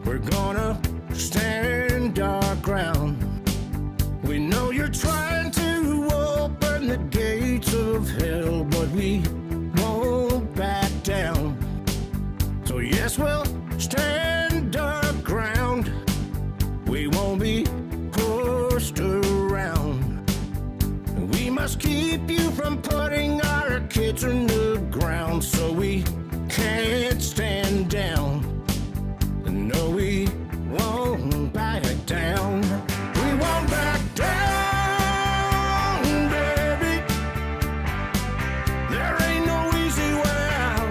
We're gonna stand our ground. We know you're trying to open the gates of hell, but we won't back down. So yes, we'll stand our ground. We won't be pushed around. We must keep you from putting our kids in the ground, so we can't stand down. No, we won't back down. We won't back down, baby. There ain't no easy way out.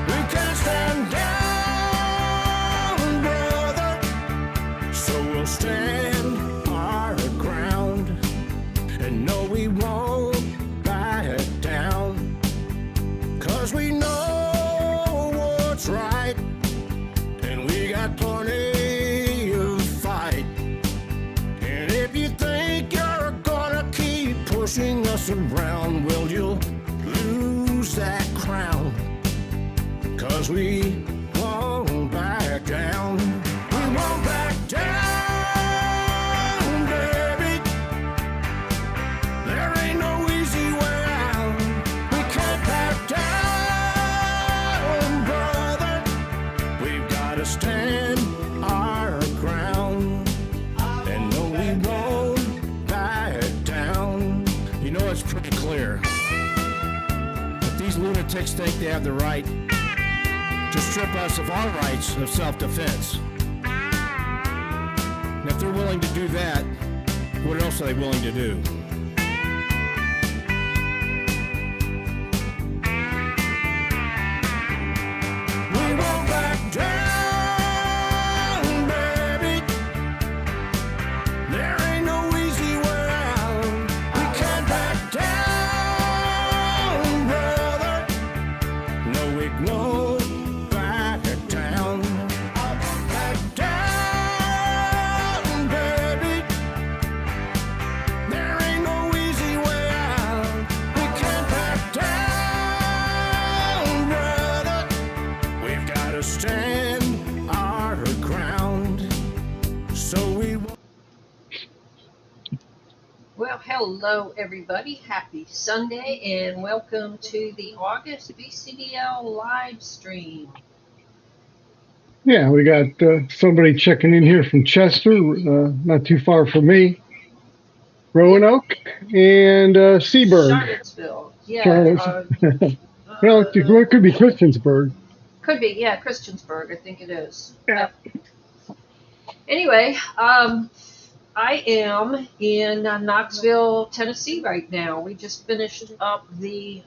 We can't stand down, brother. So we'll stand our ground. And no, we won't back down. 'Cause we know what's right. And we got plenty of fight. And if you think you're gonna keep pushing us around, well, you'll lose that crown. 'Cause we won't back down. We won't back down, baby. There ain't no easy way out. We can't back down, brother. We've got to stand our ground. And no, we won't back down. You know, it's pretty clear. If these lunatics think they have the right to strip us of our rights of self-defense, and if they're willing to do that, what else are they willing to do? We won't back down, baby. There ain't no easy way out. We can't back down, brother. No, we won't back down. Back down, baby. There ain't no easy way out. We can't back down, brother. We've got to stand our ground. So we won't. Well, hello everybody. Happy Sunday and welcome to the August VCDL live stream. Yeah, we got somebody checking in here from Chester, not too far from me. Roanoke and Seaburg. Charlottesville. Yeah. Charlotte. Well, it could be Christiansburg. Could be, yeah, Christiansburg, I think it is. Yeah. Anyway, I am in Knoxville, Tennessee right now. We just finished up the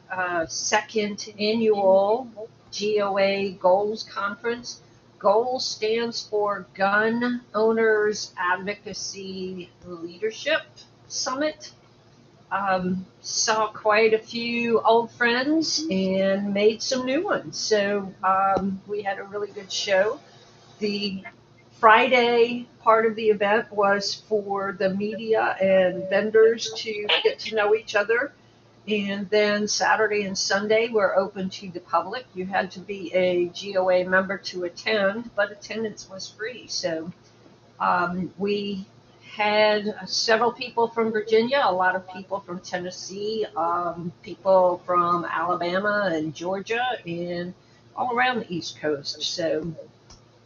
second annual GOA G.O.A.L.S conference. G.O.A.L.S stands for Gun Owners Advocacy Leadership Summit. Saw quite a few old friends and made some new ones. So we had a really good show. The Friday part of the event was for the media and vendors to get to know each other. And then Saturday and Sunday were open to the public. You had to be a GOA member to attend, but attendance was free. So we had several people from Virginia, a lot of people from Tennessee, people from Alabama and Georgia, and all around the East Coast. So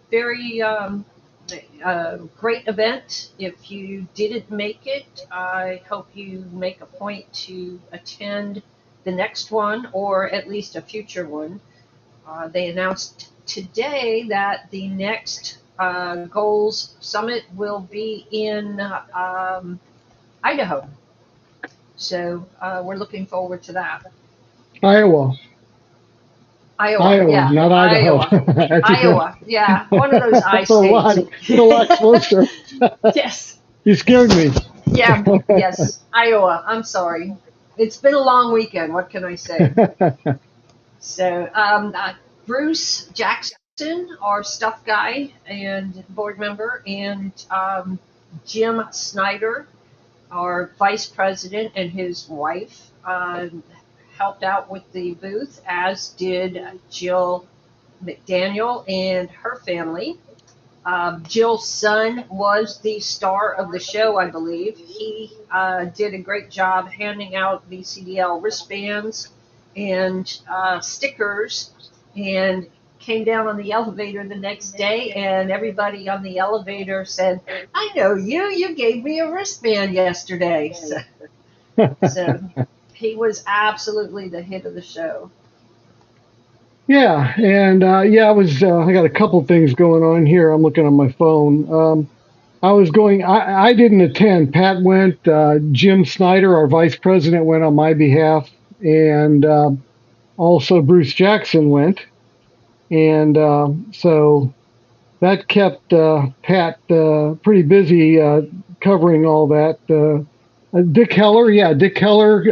very great event. If you didn't make it, I hope you make a point to attend the next one or at least a future one. They announced today that the next G.O.A.L.S Summit will be in Idaho. So we're looking forward to that. Iowa, Yeah. not Idaho. Iowa, yeah. One of those I states. It's a lot closer. Yes. You scared me. Yeah, yes. Iowa, I'm sorry. It's been a long weekend. What can I say? So Bruce Jackson, our stuff guy and board member, and Jim Snyder, our vice president, and his wife helped out with the booth, as did Jill McDaniel and her family. Jill's son was the star of the show, I believe. He did a great job handing out VCDL wristbands and stickers, and came down on the elevator the next day, and everybody on the elevator said, "I know you. You gave me a wristband yesterday." So he was absolutely the hit of the show. Yeah, and yeah, I got a couple things going on here. I'm looking on my phone. I didn't attend. Pat went. Jim Snyder, our vice president, went on my behalf, and also Bruce Jackson went. And so that kept Pat pretty busy covering all that. Dick Heller, yeah, Dick Heller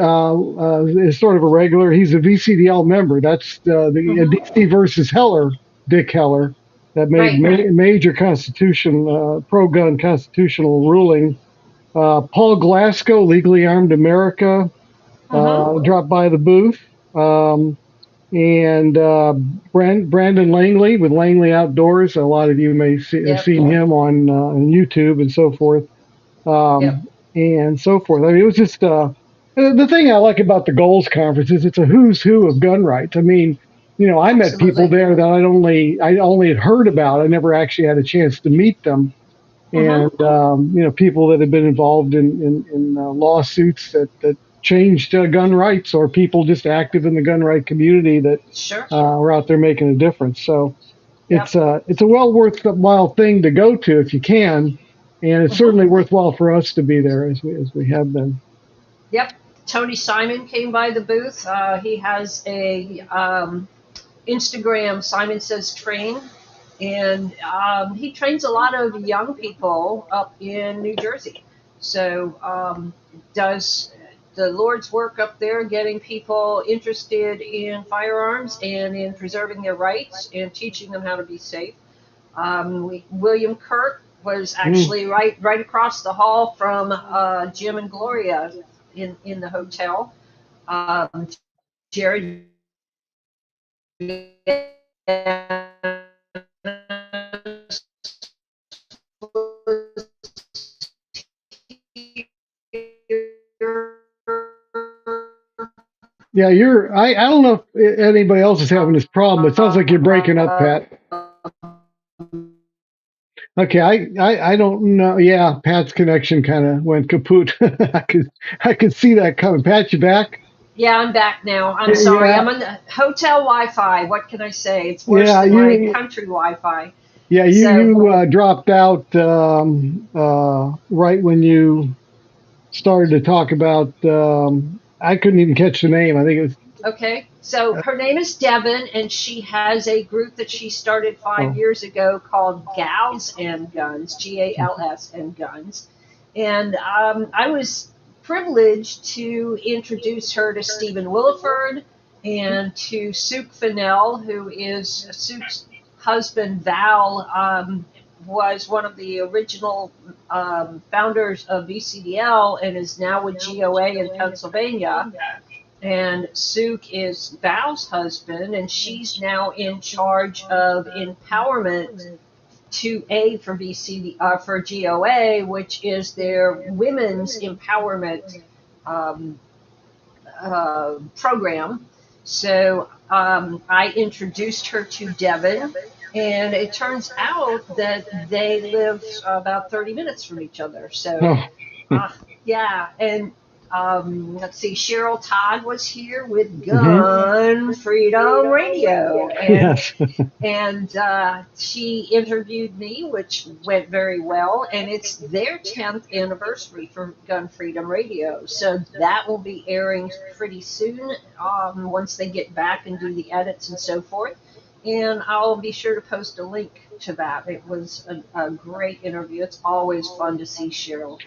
is sort of a regular. He's a VCDL member. That's the DC versus Heller, Dick Heller, that made Right. major pro-gun constitutional ruling. Paul Glasgow, Legally Armed America, dropped by the booth. And Brandon Langley with Langley Outdoors. A lot of you may have seen him on YouTube and so forth. Yep. And so forth. I mean, it was just the thing I like about the Goals Conference is it's a who's who of gun rights. I mean, I met people there that I only had heard about. I never actually had a chance to meet them. And people that have been involved in lawsuits that changed gun rights, or people just active in the gun right community that are out there making a difference. So it's a well worthwhile thing to go to if you can. And it's certainly worthwhile for us to be there as we have been. Yep. Tony Simon came by the booth. He has a Instagram, Simon Says Train, and he trains a lot of young people up in New Jersey. So does the Lord's work up there, getting people interested in firearms and in preserving their rights and teaching them how to be safe. William Kirk was actually right across the hall from Jim and Gloria in the hotel. Jerry. Yeah, I don't know if anybody else is having this problem. It sounds like you're breaking up, Pat. Okay, I don't know. Yeah, Pat's connection kind of went kaput. I could see that coming. Pat, you back? Yeah, I'm back now. I'm sorry. I'm on the hotel Wi-Fi. What can I say? It's worse than my country Wi-Fi. Yeah, you dropped out right when you started to talk about. I couldn't even catch the name. I think it was. Okay, so her name is Devin, and she has a group that she started 5 years ago called Gals and Guns, G.A.L.S. and Guns. And I was privileged to introduce her to Stephen Williford and to Suk Fennell, who is Suk's husband. Val was one of the original founders of VCDL and is now with GOA in Pennsylvania. And Suk is Val's husband, and she's now in charge of empowerment 2A for for GOA, which is their women's empowerment program. So I introduced her to Devin, and it turns out that they live about 30 minutes from each other. So yeah, and let's see, Cheryl Todd was here with Gun Freedom Radio, and she interviewed me, which went very well, and it's their 10th anniversary for Gun Freedom Radio, so that will be airing pretty soon once they get back and do the edits and so forth. And I'll be sure to post a link to that. It was a great interview. It's always fun to see Cheryl.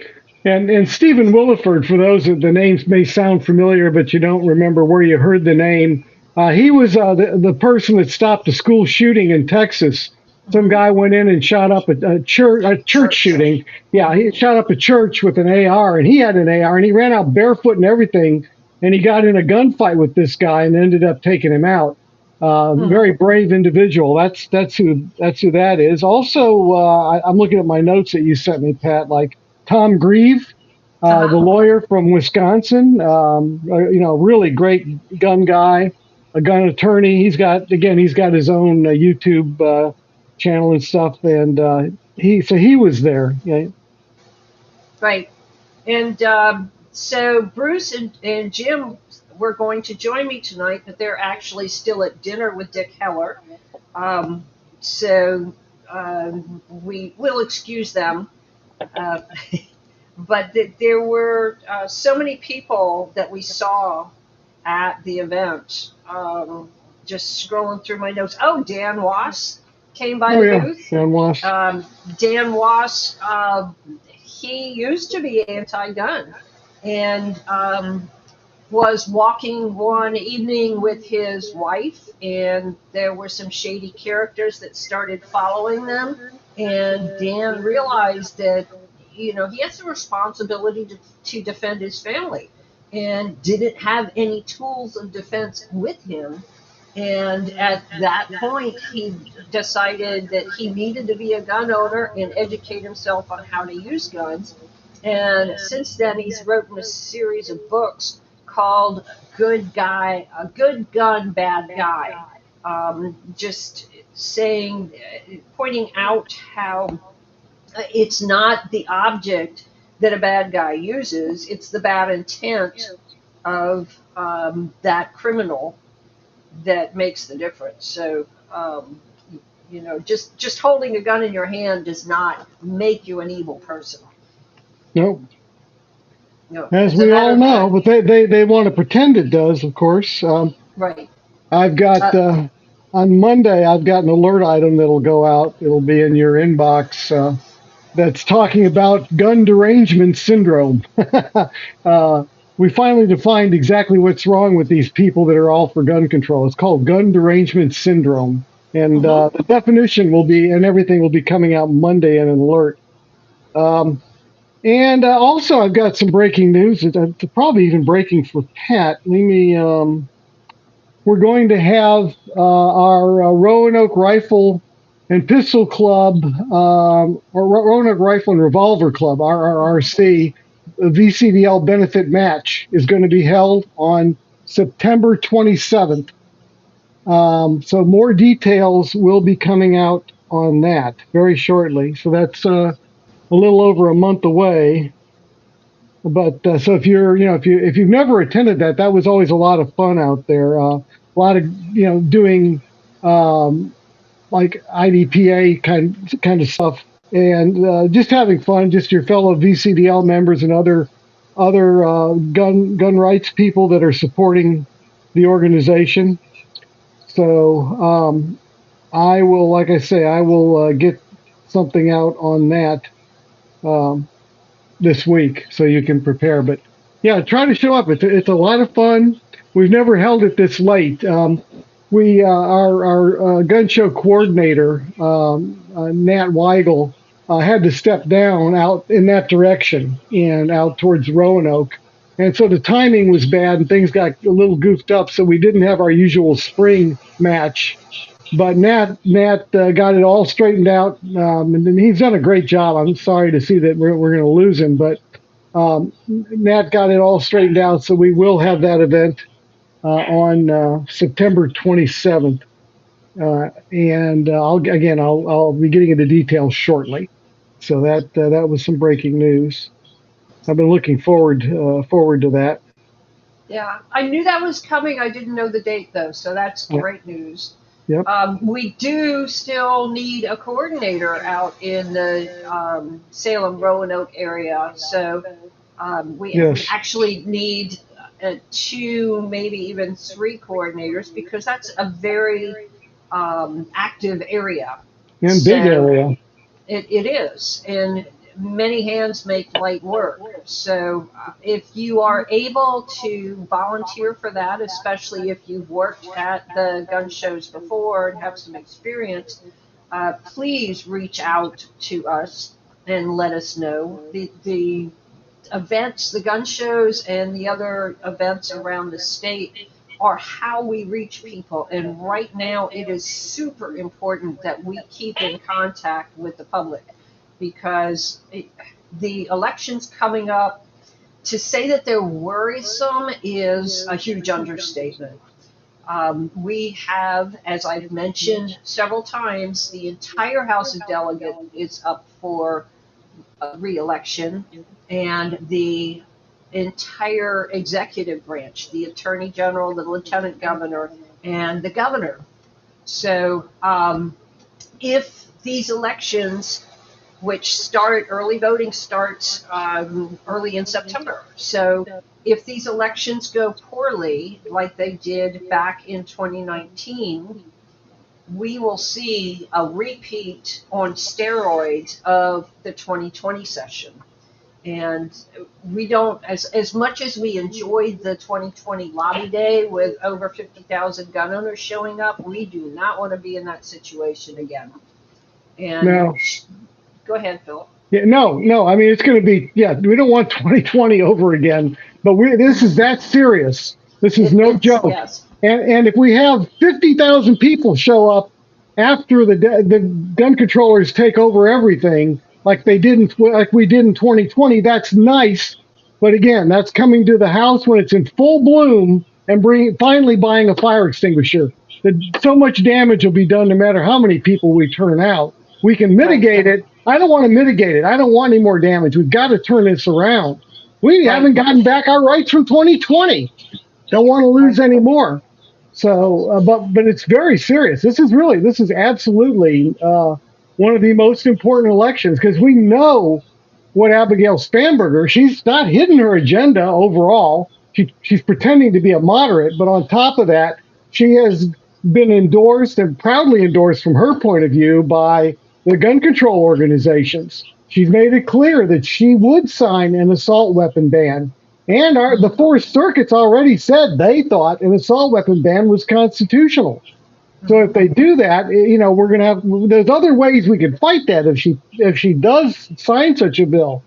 And Stephen Williford, for those that the names may sound familiar, but you don't remember where you heard the name, he was the person that stopped a school shooting in Texas. Some guy went in and shot up a church shooting. Yeah, he shot up a church with an AR, and he had an AR, and he ran out barefoot and everything, and he got in a gunfight with this guy and ended up taking him out. Mhm. Very brave individual. That's who that is. Also, I'm looking at my notes that you sent me, Pat. Like Tom Grieve, the Uh-huh. lawyer from Wisconsin. Really great gun guy, a gun attorney. He's got his own YouTube channel and stuff, and he was there. Yeah. Right. And so Bruce and Jim were going to join me tonight, but they're actually still at dinner with Dick Heller. Um, so we will excuse them. Uh, but there were so many people that we saw at the event. Just scrolling through my notes. Oh, Dan Wass came by Oh the yeah, booth. Dan Wass. Dan Wass, he used to be anti-gun, and was walking one evening with his wife, and there were some shady characters that started following them. And Dan realized that, he has a responsibility to defend his family, and didn't have any tools of defense with him. And at that point, he decided that he needed to be a gun owner and educate himself on how to use guns. And since then, he's written a series of books called "Good Guy," a good gun, bad guy. Just saying, pointing out how it's not the object that a bad guy uses; it's the bad intent of that criminal that makes the difference. So, just holding a gun in your hand does not make you an evil person. Nope. No, As as a we matter all of know, fact, but they want to pretend it does, of course. right. I've got Uh, on Monday. I've got an alert item that'll go out. It'll be in your inbox. That's talking about gun derangement syndrome. uh, we finally defined exactly what's wrong with these people that are all for gun control. It's called gun derangement syndrome, and mhm. the definition will be and everything will be coming out Monday in an alert. Um, and also, I've got some breaking news. It's probably even breaking for Pat. We're going to have our Roanoke Rifle and Pistol Club, or Roanoke Rifle and Revolver Club, RRRC, the VCDL benefit match is going to be held on September 27th. So more details will be coming out on that very shortly. So that's a little over a month away. But so if you've never attended that, that was always a lot of fun out there. A lot of doing um, like IDPA kind of stuff, and just having fun. Just your fellow VCDL members and other gun rights people that are supporting the organization. So I will, like I say, I will get something out on that. Um, this week so you can prepare. But yeah, try to show up. It's a lot of fun. We've never held it this late. We our gun show coordinator Nat Weigel had to step down out in that direction and out towards Roanoke. And so the timing was bad and things got a little goofed up. So we didn't have our usual spring match, but Nat got it all straightened out, and he's done a great job. I'm sorry to see that we're going to lose him, but Nat got it all straightened out, so we will have that event on September 27th, and I'll be getting into details shortly. So that was some breaking news. I've been looking forward to that. Yeah, I knew that was coming. I didn't know the date though, so that's Yeah, great news. yep, We do still need a coordinator out in the Salem Roanoke area. So we yes, actually need two, maybe even three coordinators, because that's a very active area. and big So area. it is, and many hands make light work. So if you are able to volunteer for that, especially if you've worked at the gun shows before and have some experience, please reach out to us and let us know. The events, the gun shows, and the other events around the state are how we reach people. And right now, it is super important that we keep in contact with the public because the election's coming up. To say that they're worrisome is a huge understatement. We have, as I've mentioned several times, the entire House of Delegates is up for re-election, and the entire executive branch, the Attorney General, the Lieutenant Governor, and the Governor. So if these elections, which early voting starts early in September. So if these elections go poorly, like they did back in 2019, we will see a repeat on steroids of the 2020 session. And we don't, as much as we enjoyed the 2020 lobby day with over 50,000 gun owners showing up, we do not want to be in that situation again. And No. Go ahead, Phil. Yeah, no. I mean, it's going to be, we don't want 2020 over again, but this is that serious. This is no joke. Yes. And if we have 50,000 people show up after the gun controllers take over everything, like we did in 2020, that's nice. But again, that's coming to the House when it's in full bloom and finally buying a fire extinguisher. So much damage will be done no matter how many people we turn out. We can mitigate it. I don't want to mitigate it. I don't want any more damage. We've got to turn this around. We haven't gotten back our rights from 2020. Don't want to lose any more. So, but it's very serious. This is absolutely one of the most important elections because we know what Abigail Spanberger, she's not hidden her agenda overall. She's pretending to be a moderate, but on top of that, she has been endorsed and proudly endorsed from her point of view by the gun control organizations. She's made it clear that she would sign an assault weapon ban. And the Fourth Circuit's already said they thought an assault weapon ban was constitutional. So if they do that, we're going to have, there's other ways we can fight that if she does sign such a bill.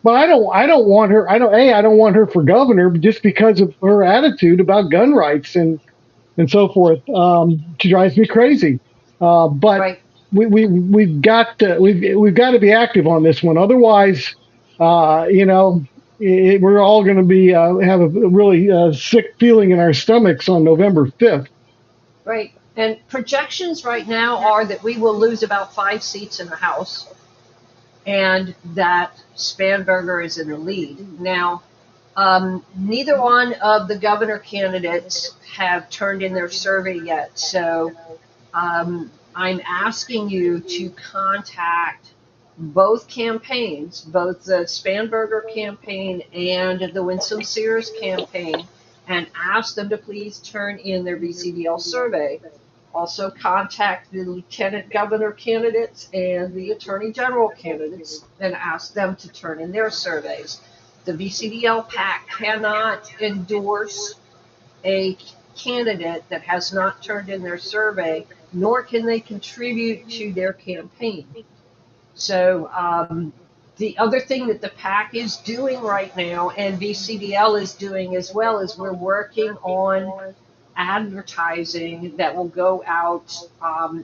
But I don't want her, I don't want her for governor just because of her attitude about gun rights and so forth. She drives me crazy. But we've got to be active on this one. Otherwise, we're all going to be have a really sick feeling in our stomachs on November 5th. Right. And projections right now are that we will lose about 5 seats in the House and that Spanberger is in the lead. Now, neither one of the governor candidates have turned in their survey yet. So I'm asking you to contact both campaigns, both the Spanberger campaign and the Winsome Sears campaign, and ask them to please turn in their VCDL survey. Also contact the lieutenant governor candidates and the attorney general candidates and ask them to turn in their surveys. The VCDL PAC cannot endorse a candidate that has not turned in their survey, nor can they contribute to their campaign. So the other thing that the PAC is doing right now, and VCDL is doing as well, is we're working on advertising that will go out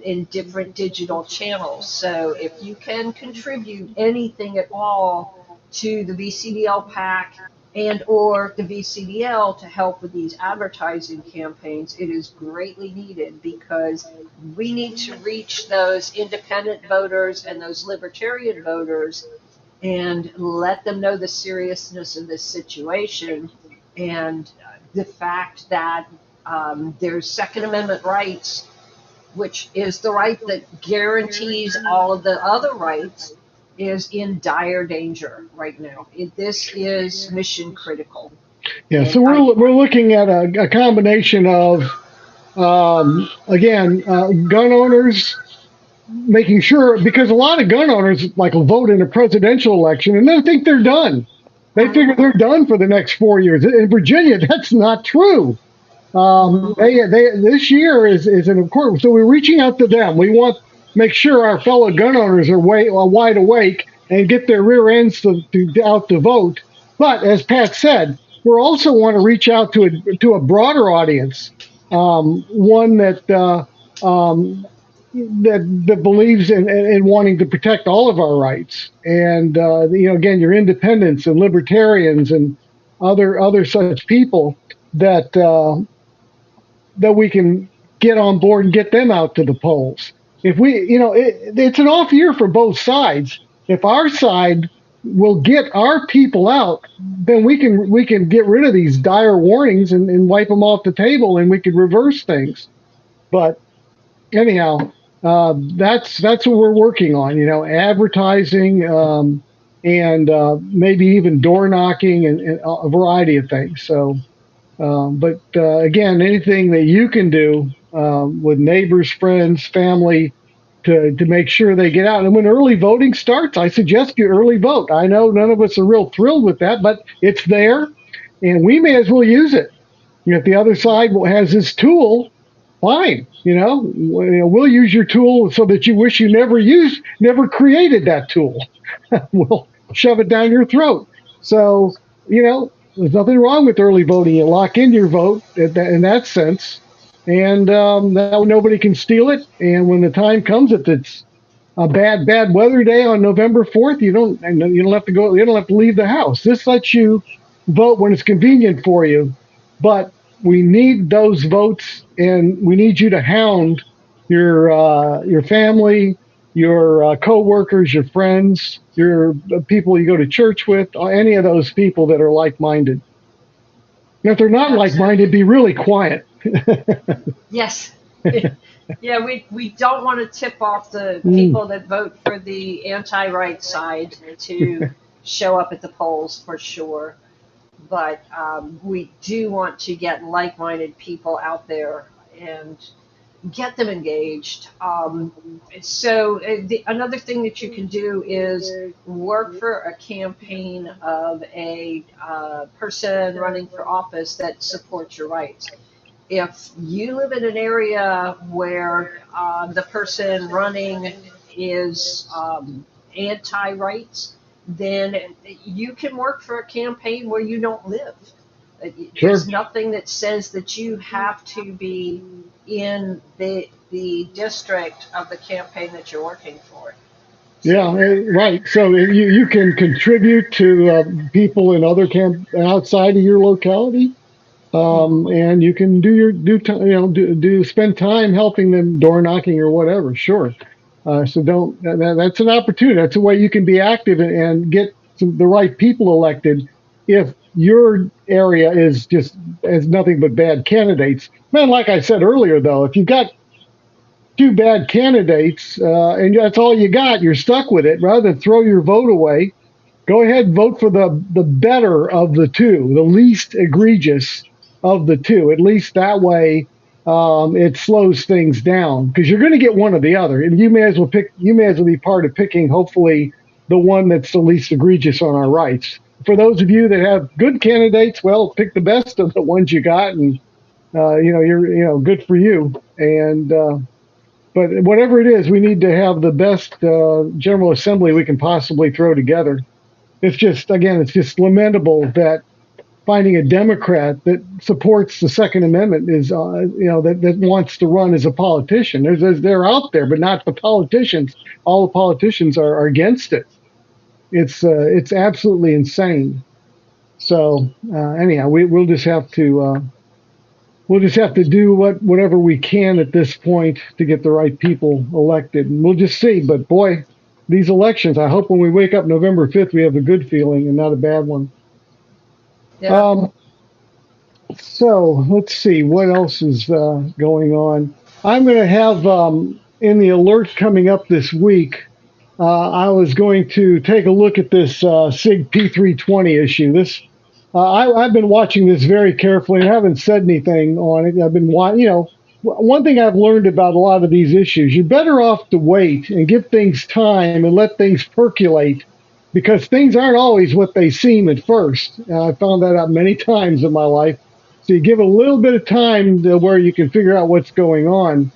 in different digital channels. So if you can contribute anything at all to the VCDL PAC and or the VCDL to help with these advertising campaigns, it is greatly needed because we need to reach those independent voters and those libertarian voters and let them know the seriousness of this situation and the fact that there's Second Amendment rights, which is the right that guarantees all of the other rights, is in dire danger right now. This is mission critical. Yeah, so we're looking at a combination of, gun owners, making sure, because a lot of gun owners will vote in a presidential election and then think they're done. They figure they're done for the next 4 years. In Virginia, that's not true. This year is an important, so we're reaching out to them. We want to make sure our fellow gun owners are wide awake and get their rear ends out to vote. But as Pat said, we also want to reach out to a broader audience. one that believes in wanting to protect all of our rights, and again, your independents and libertarians and other such people that that we can get on board and get them out to the polls. If we, it's an off year for both sides. If our side will get our people out, then we can get rid of these dire warnings and wipe them off the table, and we could reverse things. But anyhow, that's what we're working on. Advertising, and maybe even door knocking and a variety of things. So. But again, anything that you can do with neighbors, friends, family to make sure they get out. And when early voting starts, I suggest you early vote. I know none of us are real thrilled with that, but it's there, and we may as well use it. If the other side has this tool, fine. We'll use your tool so that you wish you never created that tool. We'll shove it down your throat. So, there's nothing wrong with early voting. You lock in your vote in that sense, and now nobody can steal it. And when the time comes, if it's a bad weather day on November 4th, you don't have to go. You don't have to leave the house. This lets you vote when it's convenient for you, but we need those votes, and we need you to hound your family, your coworkers, your friends, your people you go to church with, any of those people that are like-minded. And if they're not like-minded, be really quiet. Yes. Yeah, we don't want to tip off the people that vote for the anti-right side to show up at the polls for sure. But we do want to get like-minded people out there and get them engaged. Another thing that you can do is work for a campaign of a person running for office that supports your rights. If you live in an area where the person running is anti-rights, then you can work for a campaign where you don't live. Sure. There's nothing that says that you have to be in the district of the campaign that you're working for. Yeah, right. So you can contribute to people in other outside of your locality, and you can spend time helping them door knocking or whatever. Sure. So that's an opportunity. That's a way you can be active and get the right people elected. If your area has nothing but bad candidates, man, like I said earlier, though, if you've got two bad candidates and that's all you got, you're stuck with it. Rather than throw your vote away, go ahead and vote for the better of the two, the least egregious of the two. At least that way, it slows things down, because you're going to get one or the other, and you may as well be part of picking, hopefully, the one that's the least egregious on our rights. For those of you that have good candidates, well, pick the best of the ones you got, and you're good for you. And but whatever it is, we need to have the best General Assembly we can possibly throw together. It's just lamentable that finding a Democrat that supports the Second Amendment is, that wants to run as a politician. They're out there, but not the politicians. All the politicians are against it. It's absolutely insane. So anyhow, we'll just have to do whatever we can at this point to get the right people elected, and we'll just see. But boy, these elections, I hope when we wake up November 5th, we have a good feeling and not a bad one. Yeah. So let's see what else is going on. I'm going to have in the alert coming up this week. I was going to take a look at this SIG P320 issue. I've been watching this very carefully and haven't said anything on it. I've been one thing I've learned about a lot of these issues, you're better off to wait and give things time and let things percolate, because things aren't always what they seem at first. I found that out many times in my life. So you give a little bit of time to where you can figure out what's going on.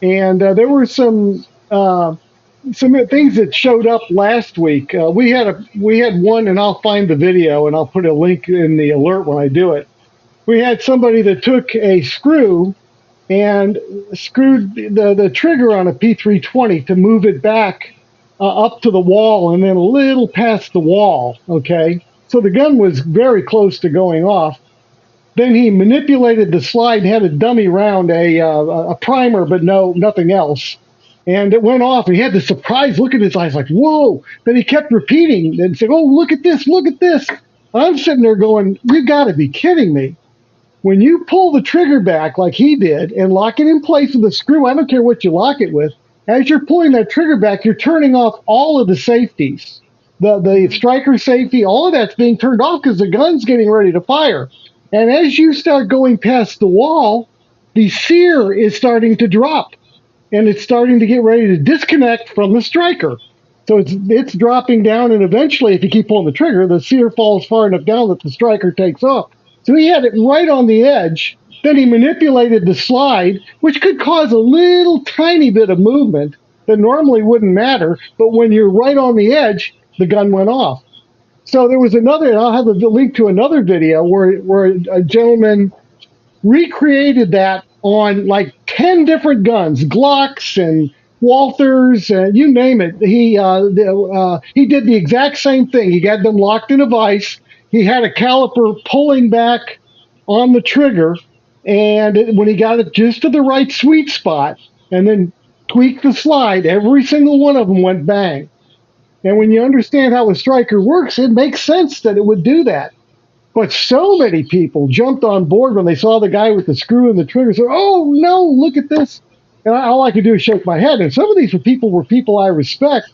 And there were some things that showed up last week. We had one, and I'll find the video and I'll put a link in the alert when I do it. We had somebody that took a screw and screwed the trigger on a P320 to move it back up to the wall and then a little past the wall. Okay. So the gun was very close to going off. Then he manipulated the slide and had a dummy round, a primer, but nothing else. And it went off. And he had the surprised look in his eyes, like, whoa. Then he kept repeating and said, oh, look at this, look at this. I'm sitting there going, you got to be kidding me. When you pull the trigger back like he did and lock it in place with a screw, I don't care what you lock it with, as you're pulling that trigger back, you're turning off all of the safeties. The striker safety, all of that's being turned off because the gun's getting ready to fire. And as you start going past the wall, the sear is starting to drop and it's starting to get ready to disconnect from the striker. So it's dropping down, and eventually, if you keep pulling the trigger, the sear falls far enough down that the striker takes off. So he had it right on the edge. Then he manipulated the slide, which could cause a little tiny bit of movement that normally wouldn't matter. But when you're right on the edge, the gun went off. So there was another, and I'll have a link to another video where a gentleman recreated that on like 10 different guns, Glocks and Walthers, you name it. He did the exact same thing. He had them locked in a vise. He had a caliper pulling back on the trigger, and when he got it just to the right sweet spot, and then tweaked the slide, every single one of them went bang. And when you understand how a striker works, it makes sense that it would do that. But so many people jumped on board when they saw the guy with the screw and the trigger. Said, "Oh no, look at this!" And all I could do is shake my head. And some of these were people I respect,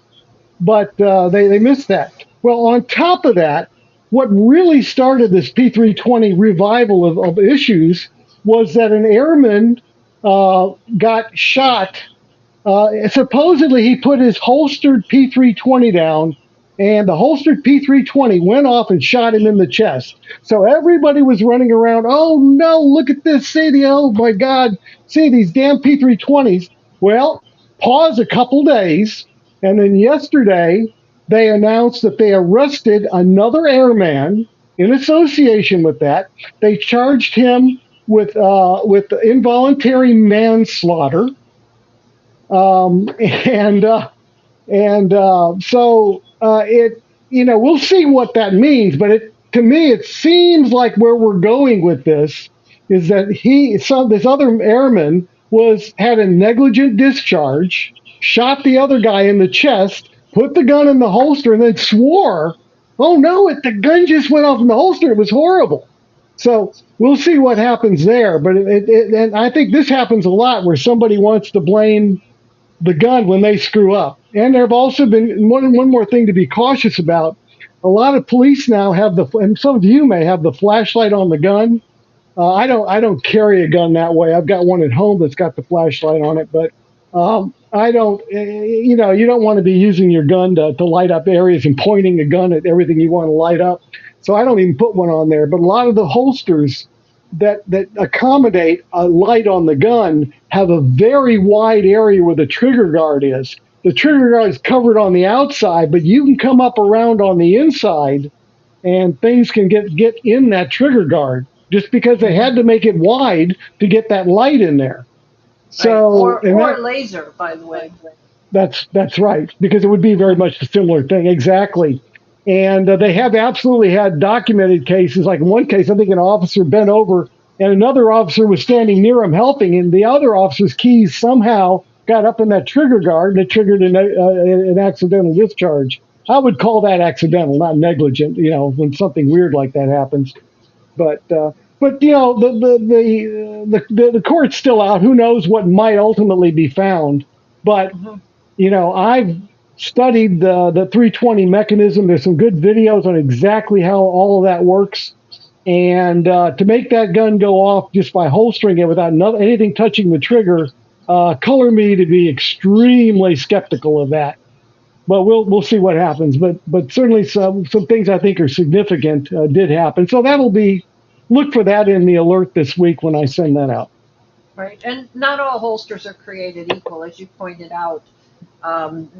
but they missed that. Well, on top of that, what really started this P320 revival of issues was that an airman got shot. Supposedly, he put his holstered P320 down, and the holstered P320 went off and shot him in the chest. So everybody was running around, oh no, look at this, oh my God, see these damn P320s. Well, pause a couple days, and then yesterday they announced that they arrested another airman in association with that. They charged him with involuntary manslaughter. We'll see what that means, but to me, it seems like where we're going with this is that this other airman had a negligent discharge, shot the other guy in the chest, put the gun in the holster, and then swore, "Oh no, the gun just went off in the holster. It was horrible." So we'll see what happens there, but and I think this happens a lot where somebody wants to blame the gun when they screw up. And there have also been one more thing to be cautious about. A lot of police now have and some of you may have the flashlight on the gun. I don't carry a gun that way. I've got one at home that's got the flashlight on it, but I don't. You don't want to be using your gun to light up areas and pointing the gun at everything you want to light up. So I don't even put one on there. But a lot of the holsters that accommodate a light on the gun have a very wide area where the trigger guard is. The trigger guard is covered on the outside, but you can come up around on the inside and things can get in that trigger guard just because they had to make it wide to get that light in there. So or laser, by the way. That's right, because it would be very much a similar thing. Exactly. And they have absolutely had documented cases. Like in one case, I think an officer bent over and another officer was standing near him helping, and the other officer's keys somehow got up in that trigger guard and it triggered an accidental discharge. I would call that accidental, not negligent, when something weird like that happens. But the court's still out. Who knows what might ultimately be found. But, I've studied the 320 mechanism. There's some good videos on exactly how all of that works. And to make that gun go off just by holstering it without anything touching the trigger, color me to be extremely skeptical of that. But we'll see what happens. But certainly some things I think are significant did happen. So look for that in the alert this week when I send that out. Right, and not all holsters are created equal, as you pointed out. And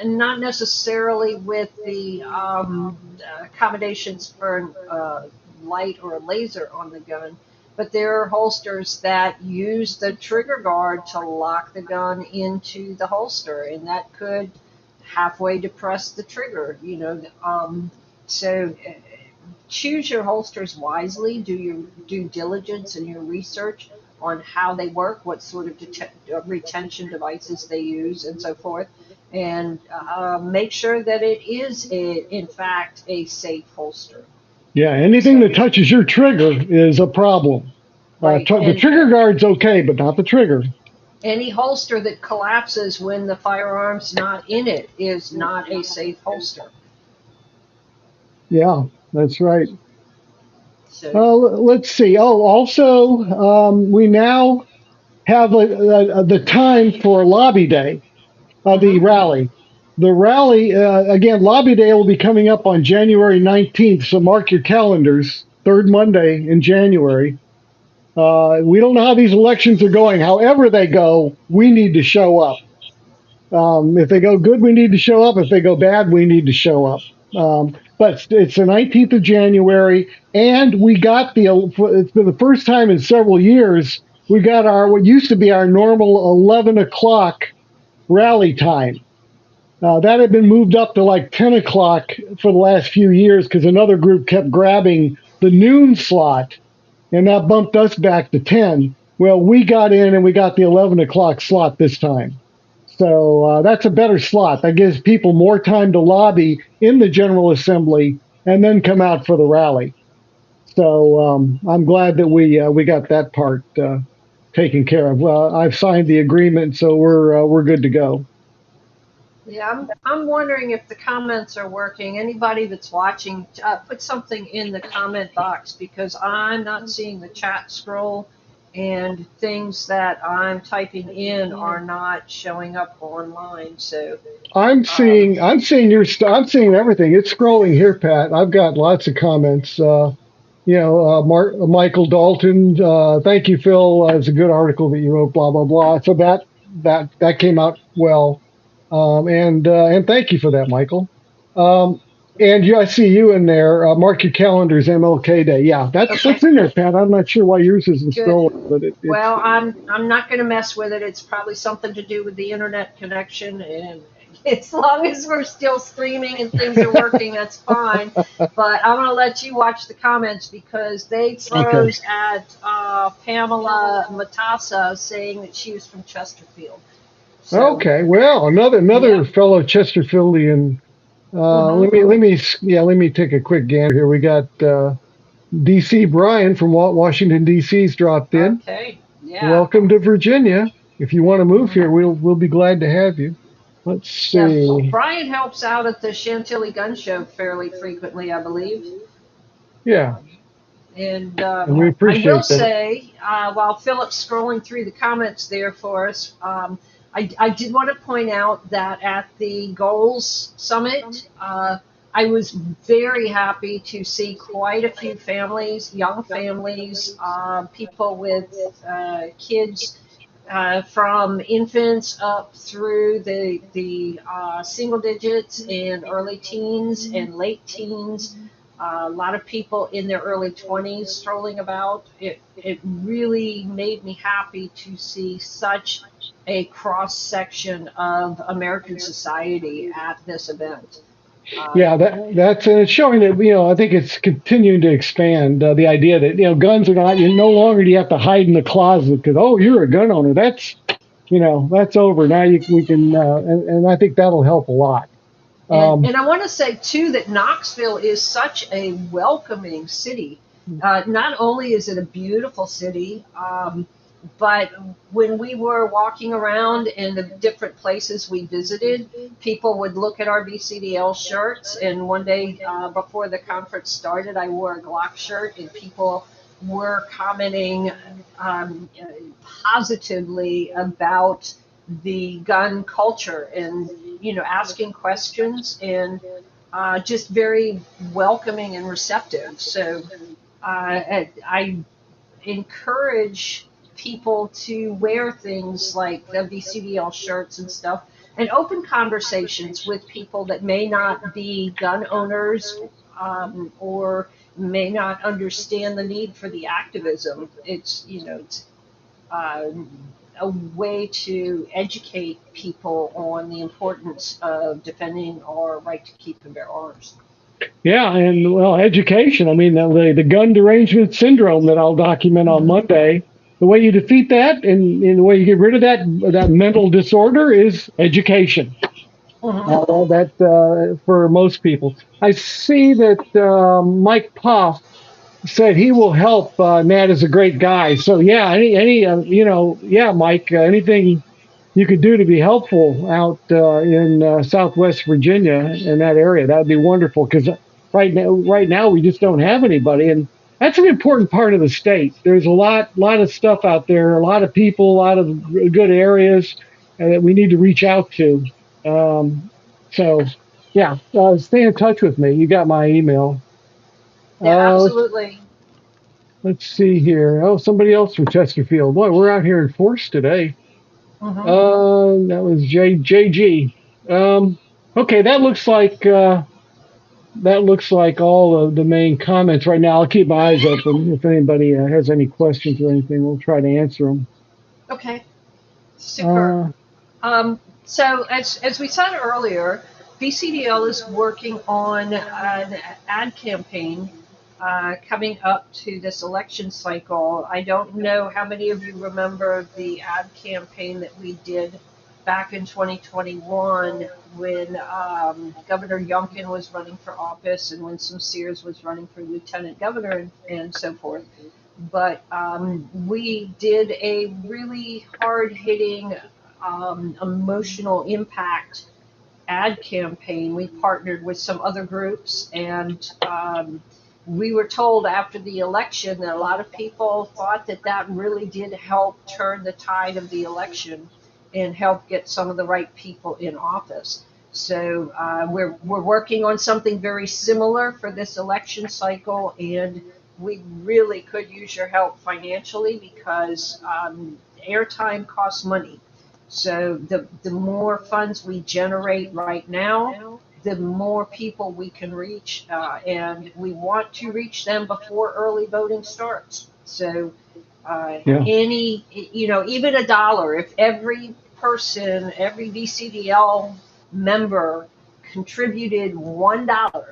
not necessarily with the accommodations for light or a laser on the gun. but there are holsters that use the trigger guard to lock the gun into the holster, and that could halfway depress the trigger. So choose your holsters wisely. Do your due diligence and your research on how they work, what sort of retention devices they use, and so forth. And make sure that it is, in fact, a safe holster. Yeah, anything that touches your trigger is a problem. Right. The trigger guard's okay, but not the trigger. Any holster that collapses when the firearm's not in it is not a safe holster. Yeah, that's right. So, Let's see. Oh, also, we now have the time for Lobby Day, the rally. The rally, again, Lobby Day will be coming up on January 19th, so mark your calendars, third Monday in January. We don't know how these elections are going. However they go, we need to show up. If they go good, we need to show up. If they go bad, we need to show up. But it's the 19th of January, and we got it's been the first time in several years, we got what used to be our normal 11 o'clock rally time. That had been moved up to like 10 o'clock for the last few years because another group kept grabbing the noon slot, and that bumped us back to 10. Well, we got in and we got the 11 o'clock slot this time. So that's a better slot. That gives people more time to lobby in the General Assembly and then come out for the rally. So I'm glad that we got that part taken care of. I've signed the agreement, so we're good to go. yeah, I'm wondering if the comments are working. Anybody that's watching, put something in the comment box because I'm not seeing the chat scroll, and things that I'm typing in are not showing up online. So I'm seeing I'm seeing everything. It's scrolling here, Pat. I've got lots of comments. Michael Dalton. Thank you, Phil. It's a good article that you wrote. Blah blah blah. So that came out well. And thank you for that, Michael. And I see you in there. Mark your calendars, MLK Day. Yeah, that's in there, Pat. I'm not sure why yours isn't scrolling, but well, I'm not going to mess with it. It's probably something to do with the internet connection, and as long as we're still streaming and things are working, that's fine. But I'm going to let you watch the comments because they froze at Pamela Matassa saying that she was from Chesterfield. So, okay, well, another fellow Chesterfieldian. Let me take a quick gander here. We got DC Brian from Washington DC's dropped in. Okay, yeah. Welcome to Virginia. If you want to move here, we'll be glad to have you. Let's see. Yeah, Brian helps out at the Chantilly Gun Show fairly frequently, I believe. Yeah. And we appreciate I will say, while Philip's scrolling through the comments there for us, I did want to point out that at the Goals Summit, I was very happy to see quite a few families, young families, people with kids from infants up through the single digits and early teens and late teens. A lot of people in their early 20s strolling about. It really made me happy to see such a cross section of American society at this event. Yeah, that's and it's showing that I think it's continuing to expand the idea that guns are not. No longer do you have to hide in the closet because you're a gun owner. That's that's over now. We can and I think that'll help a lot. And I want to say too that Knoxville is such a welcoming city. Not only is it a beautiful city, but when we were walking around in the different places we visited, people would look at our VCDL shirts. And one day before the conference started, I wore a Glock shirt, and people were commenting positively about the gun culture and asking questions and just very welcoming and receptive. So I encourage people to wear things like the VCDL shirts and stuff and open conversations with people that may not be gun owners or may not understand the need for the activism. It's uh, a way to educate people on the importance of defending our right to keep and bear arms. Yeah, and well, education. I mean, the gun derangement syndrome that I'll document on Monday. The way you defeat that, and the way you get rid of that mental disorder is education. Mhm. That for most people. I see that Mike Poff said he will help. Nat is a great guy. So yeah, any yeah, Mike, anything you could do to be helpful out in Southwest Virginia in that area, that'd be wonderful. Because right now we just don't have anybody, and that's an important part of the state. There's a lot of stuff out there, a lot of people, a lot of good areas that we need to reach out to. Um, so yeah, stay in touch with me. You got my email. Yeah, Uh, absolutely. let's see here. Oh, somebody else from Chesterfield. Boy, we're out here in force today. Hmm. That was JG. Okay, that looks like all of the main comments right now. I'll keep my eyes open. If anybody has any questions or anything, we'll try to answer them. Okay, super. Uh, So as we said earlier, VCDL is working on an ad campaign coming up to this election cycle. I don't know how many of you remember the ad campaign that we did back in 2021 when Governor Youngkin was running for office and when Sears was running for lieutenant governor and so forth. But we did a really hard hitting emotional impact ad campaign. We partnered with some other groups, and we were told after the election that a lot of people thought that that really did help turn the tide of the election and help get some of the right people in office. So we're working on something very similar for this election cycle, and we really could use your help financially because airtime costs money. So the more funds we generate right now, the more people we can reach, and we want to reach them before early voting starts. So yeah, even a dollar, if every person, every VCDL member contributed $1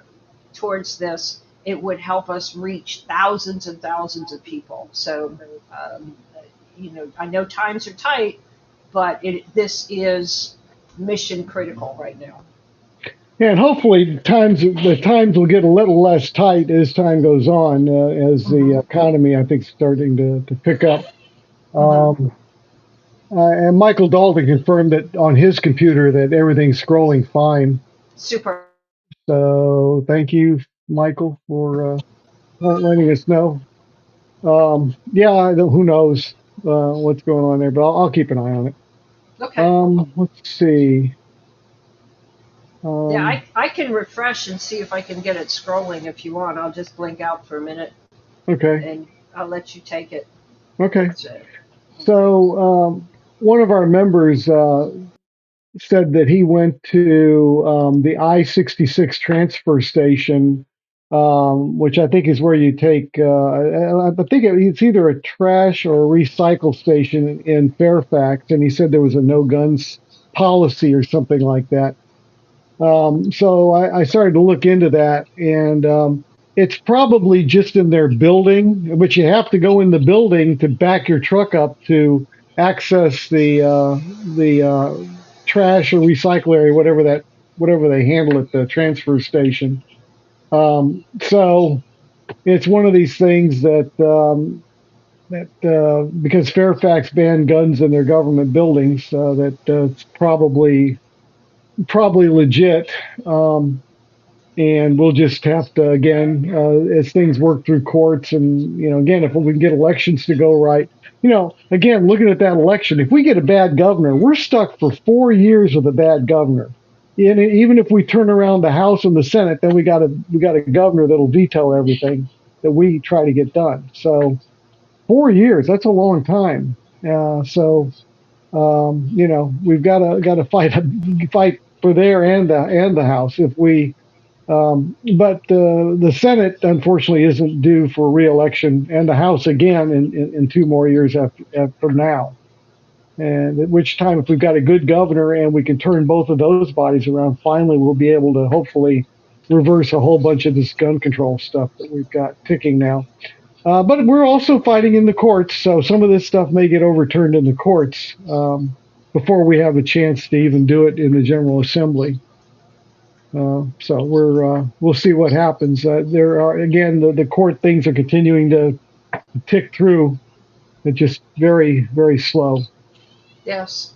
towards this, it would help us reach thousands and thousands of people. So, I know times are tight, but this is mission critical right now. yeah, and hopefully the times will get a little less tight as time goes on, as the Hmm. economy I think is starting to pick up. Hmm. Um, and Michael Dalton confirmed that on his computer that everything's scrolling fine. Super. So thank you, Michael, for letting us know. Yeah, who knows what's going on there, but I'll keep an eye on it. Okay. Let's see. Yeah, Um, I can refresh and see if I can get it scrolling if you want. I'll just blink out for a minute okay, and I'll let you take it. okay. So, okay. So one of our members said that he went to the I-66 transfer station, which I think is where you take. I think it's either a trash or a recycle station in Fairfax, and he said there was a no guns policy or something like that. So I started to look into that, and it's probably just in their building, but you have to go in the building to back your truck up to access the trash or recycle area, whatever they handle at the transfer station. So it's one of these things that because Fairfax banned guns in their government buildings, it's probably legit. And we'll just have to again as things work through courts and again if we can get elections to go right, again looking at that election, if we get a bad governor, we're stuck for 4 years with a bad governor. And even if we turn around the House and the Senate, then we got a governor that'll veto everything that we try to get done. So 4 years, that's a long time. So we've got to fight for there and the House. But the Senate, unfortunately, isn't due for re-election, and the House again in 2 more years from now. And at which time, if we've got a good governor and we can turn both of those bodies around, finally we'll be able to hopefully reverse a whole bunch of this gun control stuff that we've got ticking now. But we're also fighting in the courts, so some of this stuff may get overturned in the courts before we have a chance to even do it in the General Assembly. So we'll see what happens. There are again the court things are continuing to tick through. It's just very very slow. Yes,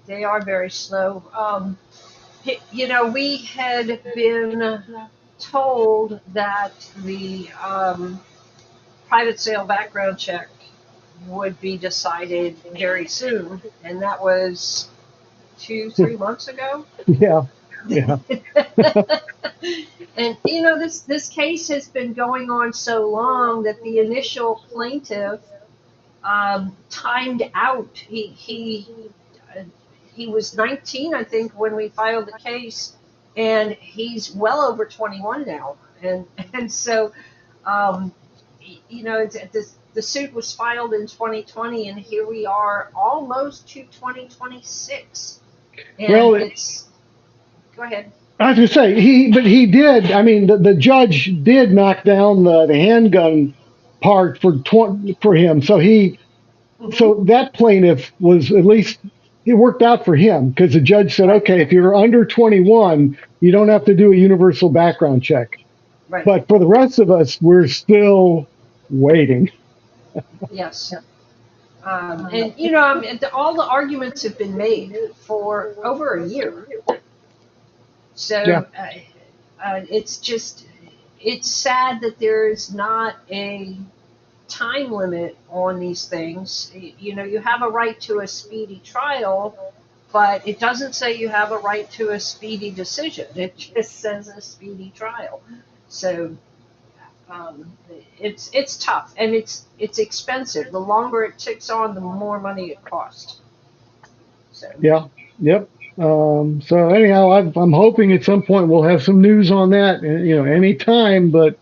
they are very slow. We had been told that the private sale background check would be decided very soon, and that was 2, 3 months ago. Yeah, yeah, And this case has been going on so long that the initial plaintiff timed out. He was 19, I think, when we filed the case, and he's well over 21 now. And so, the suit was filed in 2020, and here we are, almost to 2026. And well, go ahead. I was going to say he did. I mean, the judge did knock down the handgun part for him. So Mm-hmm. that plaintiff was at least it worked out for him because the judge said, Right. okay, if you're under 21, you don't have to do a universal background check. Right. But for the rest of us, we're still waiting. Yes. All the arguments have been made for over a year. So Yeah. it's sad that there is not a time limit on these things. You have a right to a speedy trial, but it doesn't say you have a right to a speedy decision. It just says a speedy trial. So it's tough, and it's expensive. The longer it ticks on, the more money it costs. So Yeah. Yep. So anyhow, I'm hoping at some point we'll have some news on that, any time. But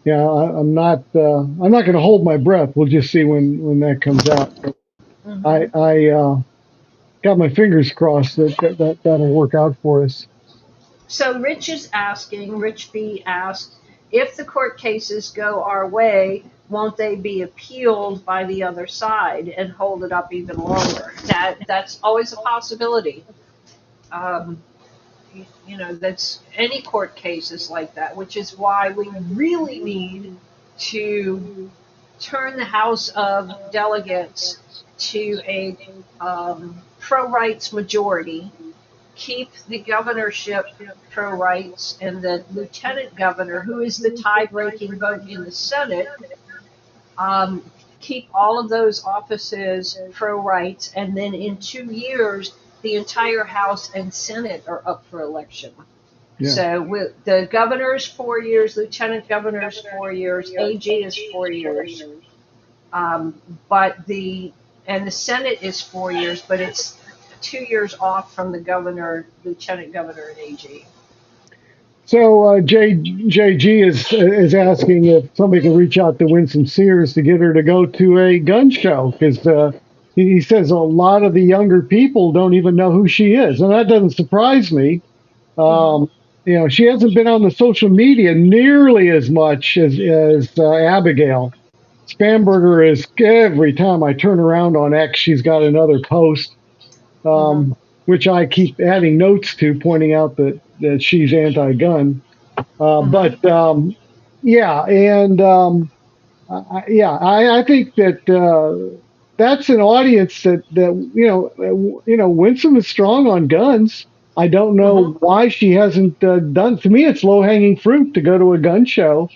yeah, I'm not going to hold my breath. We'll just see when that comes out. mhm. I got my fingers crossed that'll work out for us. So Rich B asked, if the court cases go our way, won't they be appealed by the other side and hold it up even longer? That's always a possibility. Um, that's any court case is like that, which is why we really need to turn the House of Delegates to a pro rights majority, keep the governorship pro rights, and the lieutenant governor, who is the tie breaking vote in the Senate, um, keep all of those offices pro rights, and then in 2 years, the entire House and Senate are up for election. Yeah. So with the governor's 4 years, lieutenant governor's 4 years, AG is 4 years, um, but the Senate is 4 years, but it's 2 years off from the governor, lieutenant governor, and AG. So JG is asking if somebody can reach out to Winsome Sears to get her to go to a gun show because he says a lot of the younger people don't even know who she is, and that doesn't surprise me. Mm-hmm. She hasn't been on the social media nearly as much as Abigail. Spamberger is every time I turn around on X, she's got another post, Mm-hmm. which I keep adding notes to, pointing out that she's anti-gun. Mm-hmm. But yeah, and I think that that's an audience that Winsome is strong on guns. I don't know Mm-hmm. why she hasn't done. To me, it's low hanging fruit to go to a gun show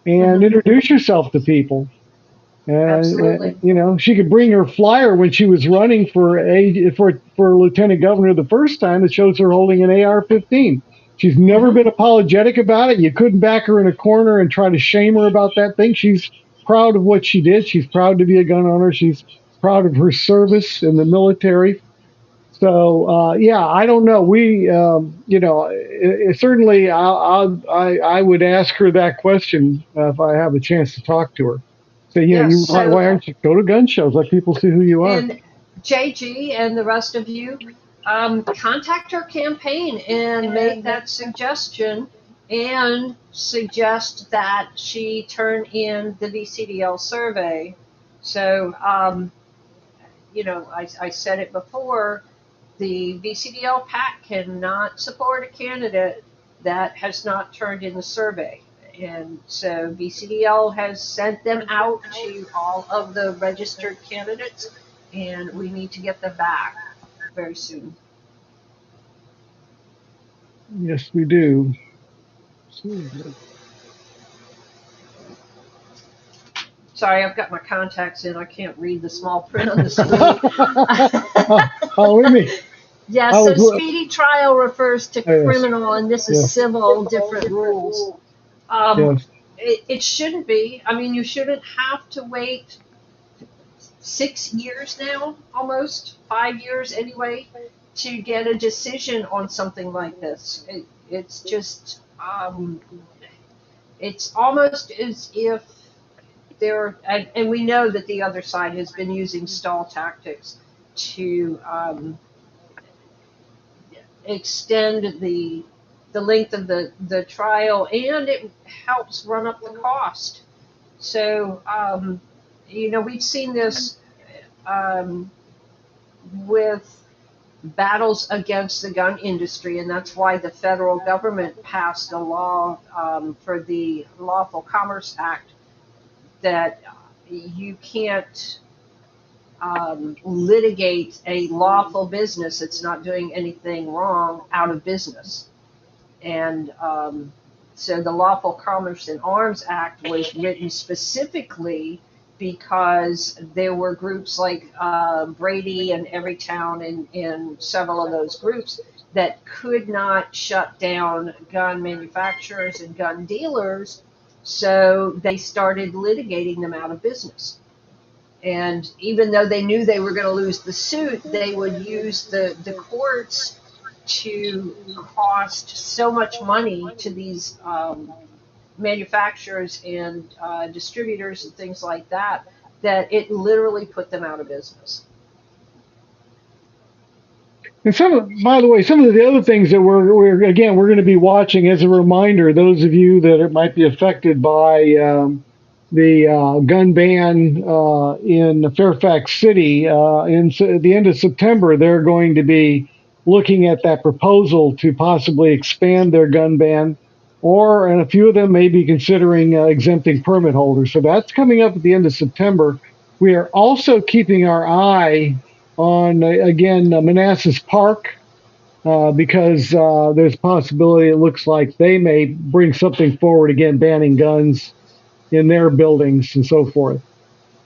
and Mm-hmm. introduce yourself to people. And Absolutely. she could bring her flyer when she was running for lieutenant governor the first time. It shows her holding an AR-15. She's never Mm-hmm. been apologetic about it. You couldn't back her in a corner and try to shame her about that thing. She's proud of what she did. She's proud to be a gun owner. She's proud of her service in the military. Yeah, I don't know. Certainly, I would ask her that question if I have a chance to talk to her. Say, Yes. So, why aren't you go to gun shows? Let people see who you are. and JG and the rest of you, contact her campaign and make that suggestion and suggest that she turn in the VCDL survey. So, I said it before, the VCDL PAC cannot support a candidate that has not turned in the survey. And so VCDL has sent them out to all of the registered candidates, and we need to get them back very soon. Yes, we do. Sorry, I've got my contacts in. I can't read the small print on the screen. Oh, wait a minute. Yeah, I so was. speedy trial refers to Yes. criminal, and this is Yes. civil, different rules. Yes. It shouldn't be. I mean, you shouldn't have to wait 6 years now, almost 5 years anyway, to get a decision on something like this. It's just, it's almost as if and we know that the other side has been using stall tactics to extend the length of the trial, and it helps run up the cost. So, we've seen this um, with battles against the gun industry, and that's why the federal government passed a law for the Lawful Commerce Act that you can't litigate a lawful business that's not doing anything wrong out of business. And so the Lawful Commerce in Arms Act was written specifically because there were groups like Brady and Everytown and several of those groups that could not shut down gun manufacturers and gun dealers, so they started litigating them out of business. And even though they knew they were going to lose the suit, they would use the courts to cost so much money to these manufacturers and distributors and things like that, that it literally put them out of business. And by the way, some of the other things that we're going to be watching as a reminder, those of you that might be affected by the gun ban in Fairfax City at the end of September, they're going to be looking at that proposal to possibly expand their gun ban, and a few of them may be considering exempting permit holders. So that's coming up at the end of September. We are also keeping our eye on, again, Manassas Park, because there's a possibility it looks like they may bring something forward again, banning guns in their buildings and so forth.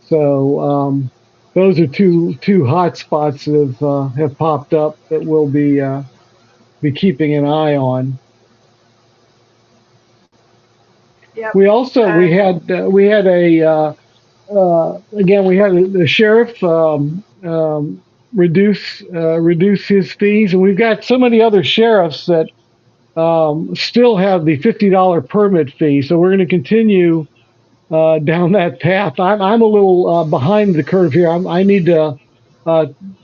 So those are two hot spots that have popped up that we'll be keeping an eye on. Yep. We also we had a again, we had the sheriff reduce his fees, and we've got so many other sheriffs that still have the $50 permit fee. So we're going to continue down that path. I'm a little behind the curve here. I need to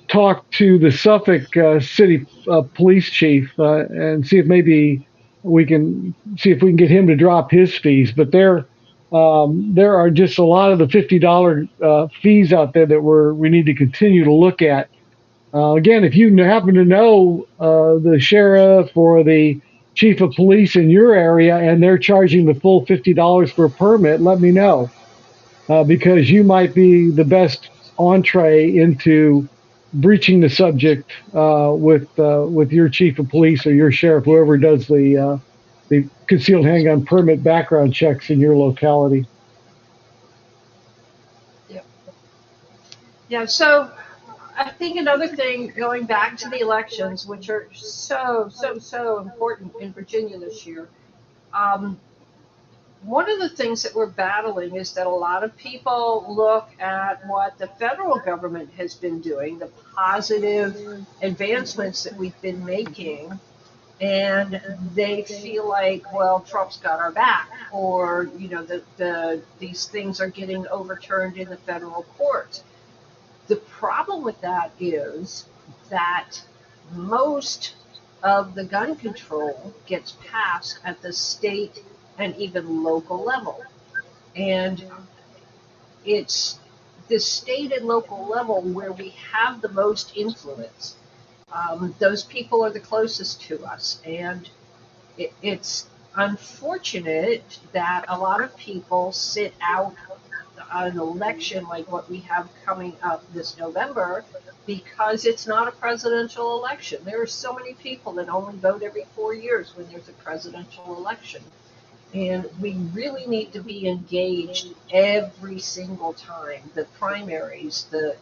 talk to the Suffolk City Police Chief and see if maybe we can get him to drop his fees. But there are just a lot of the $50 fees out there that we need to continue to look at. Again, if you happen to know the sheriff or the chief of police in your area and they're charging the full $50 for a permit, let me know, because you might be the best entree into breaching the subject with your chief of police or your sheriff, whoever does the concealed handgun permit background checks in your locality. Yeah, so I think another thing, going back to the elections, which are so important in Virginia this year, One of the things that we're battling is that a lot of people look at what the federal government has been doing, the positive advancements that we've been making, and they feel like, well, Trump's got our back, or these things are getting overturned in the federal courts. The problem with that is that most of the gun control gets passed at the state and even local level. And it's the state and local level where we have the most influence. Those people are the closest to us. And it's unfortunate that a lot of people sit out an election like what we have coming up this November because it's not a presidential election. There are so many people that only vote every 4 years when there's a presidential election. And we really need to be engaged every single time. The primaries, the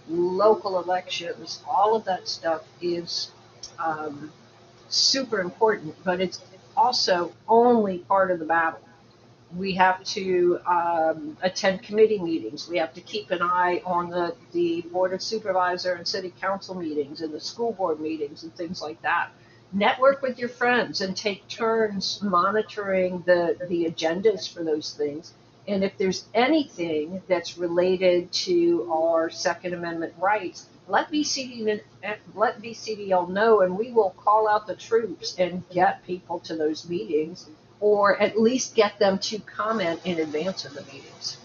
local elections, all of that stuff is super important, but it's also only part of the battle. We have to attend committee meetings. We have to keep an eye on the Board of Supervisor and City Council meetings and the school board meetings and things like that. Network with your friends and take turns monitoring the agendas for those things. And if there's anything that's related to our Second Amendment rights, let VCDL know, and we will call out the troops and get people to those meetings, or at least get them to comment in advance of the meetings.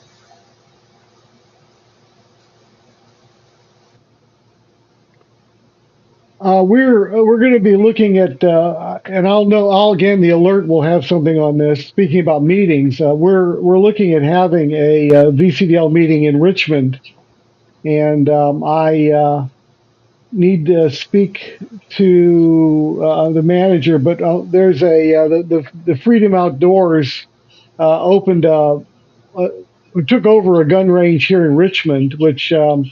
We're going to be looking at, and I'll again, the alert will have something on this. Speaking about meetings, we're looking at having a VCDL meeting in Richmond, and I need to speak to the manager. But there's the Freedom Outdoors opened took over a gun range here in Richmond, which um,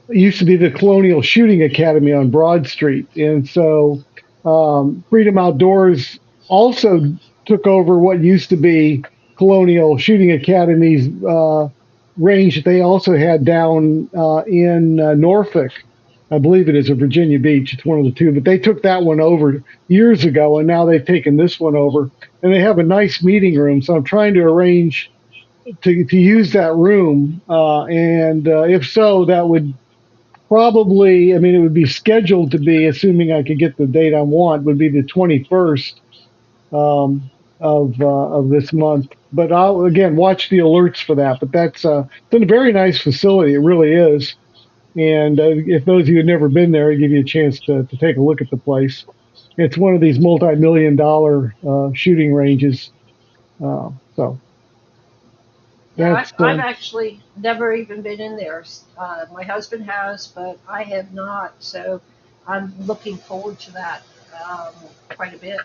it used to be the Colonial Shooting Academy on Broad Street. And so Freedom Outdoors also took over what used to be Colonial Shooting Academy's range that they also had down in Norfolk. I believe it is, or Virginia Beach. It's one of the two, but they took that one over years ago, and now they've taken this one over. And they have a nice meeting room. So I'm trying to arrange to use that room. And if so, that would probably, I mean, it would be scheduled to be, assuming I could get the date I want, would be the 21st of this month. But I'll again watch the alerts for that. But that's it's a very nice facility. It really is. And if those of you who have never been there, I give you a chance to take a look at the place. It's one of these multi-million-dollar shooting ranges. So Yeah, that's I've actually never even been in there. My husband has, but I have not. So I'm looking forward to that quite a bit.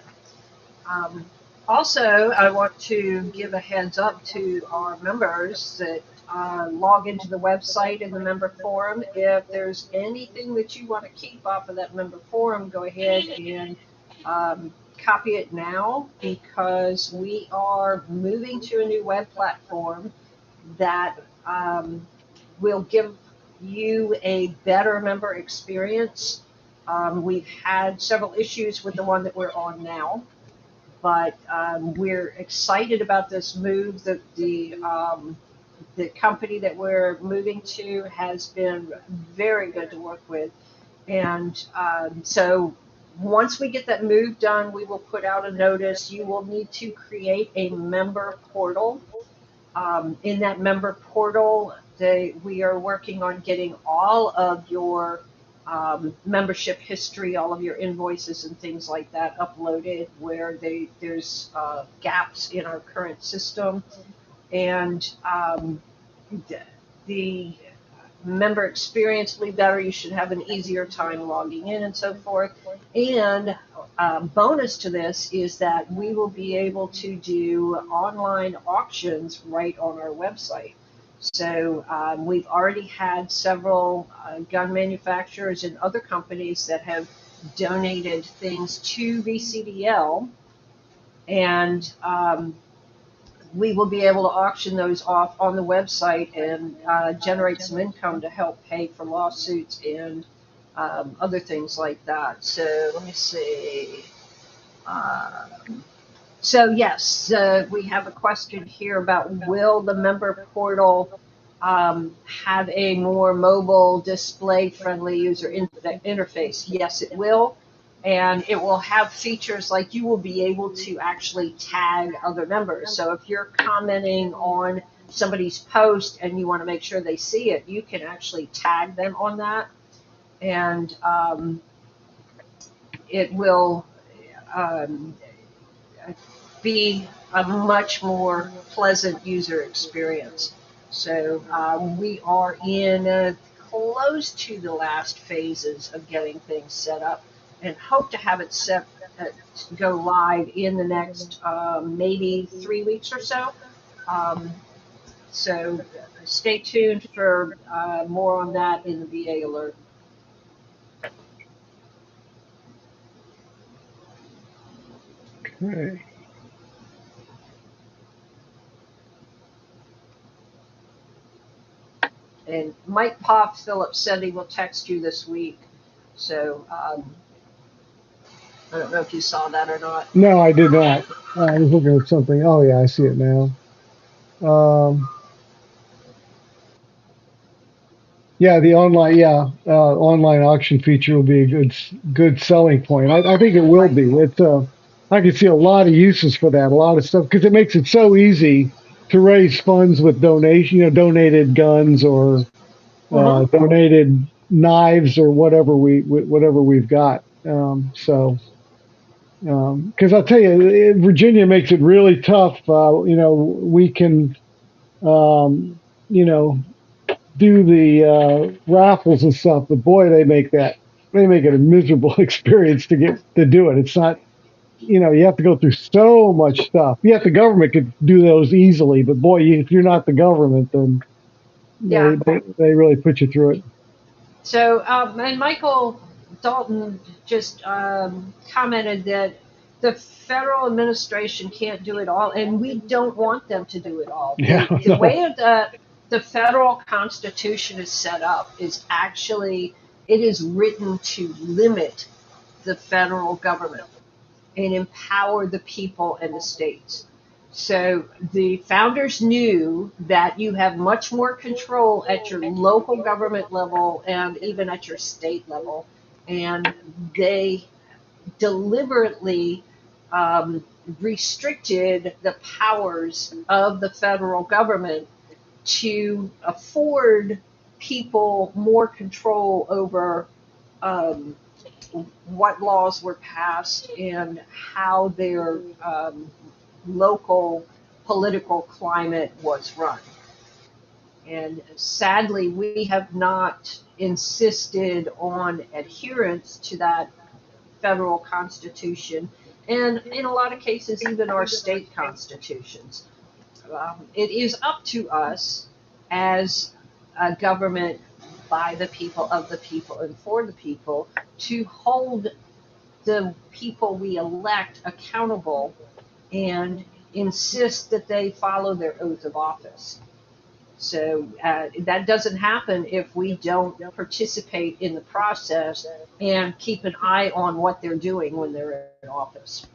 Um, Also, I want to give a heads up to our members that log into the website in the member forum. If there's anything that you want to keep off of that member forum, go ahead and copy it now, because we are moving to a new web platform that will give you a better member experience. We've had several issues with the one that we're on now, but we're excited about this move. That the company that we're moving to has been very good to work with, and so once we get that move done, we will put out a notice. You will need to create a member portal. In that member portal, we are working on getting all of your membership history, all of your invoices and things like that uploaded where there's gaps in our current system. And the member experience will be better. You should have an easier time logging in and so forth. And bonus to this is that we will be able to do online auctions right on our website. So we've already had several gun manufacturers and other companies that have donated things to VCDL, and we will be able to auction those off on the website and generate some income to help pay for lawsuits and other things like that. So let me see. So yes, we have a question here about will the member portal have a more mobile, display-friendly user interface? Yes, it will. And it will have features like you will be able to actually tag other members. So if you're commenting on somebody's post and you want to make sure they see it, you can actually tag them on that. And it will be a much more pleasant user experience. So we are in close to the last phases of getting things set up, and hope to have it set go live in the next maybe 3 weeks or so. So stay tuned for more on that in the VA alert. Okay. And Mike Pop Phillips said he will text you this week. So I don't know if you saw that or not. No, I did not. I was looking at something. Oh yeah, I see it now. Yeah, the online auction feature will be a good selling point. I think it will be. It's I can see a lot of uses for that, a lot of stuff, because it makes it so easy to raise funds with donated guns or donated knives or whatever we've got. Because I'll tell you, Virginia makes it really tough. We can, you know, do the raffles and stuff, but boy, they make it a miserable experience to do it. It's not, you have to go through so much stuff. Yeah, the government could do those easily, but boy, if you're not the government, then Yeah. they really put you through it. So, and Michael Dalton just commented that the federal administration can't do it all, and we don't want them to do it all. Yeah, The no. way the federal constitution is set up is actually, it is written to limit the federal government and empower the people and the states. So the founders knew that you have much more control at your local government level and even at your state level. And they deliberately restricted the powers of the federal government to afford people more control over um, what laws were passed and how their local political climate was run. And sadly, we have not insisted on adherence to that federal constitution, and in a lot of cases, even our state constitutions. It is up to us as a government by the people, of the people, and for the people to hold the people we elect accountable and insist that they follow their oath of office. So that doesn't happen if we don't participate in the process and keep an eye on what they're doing when they're in office.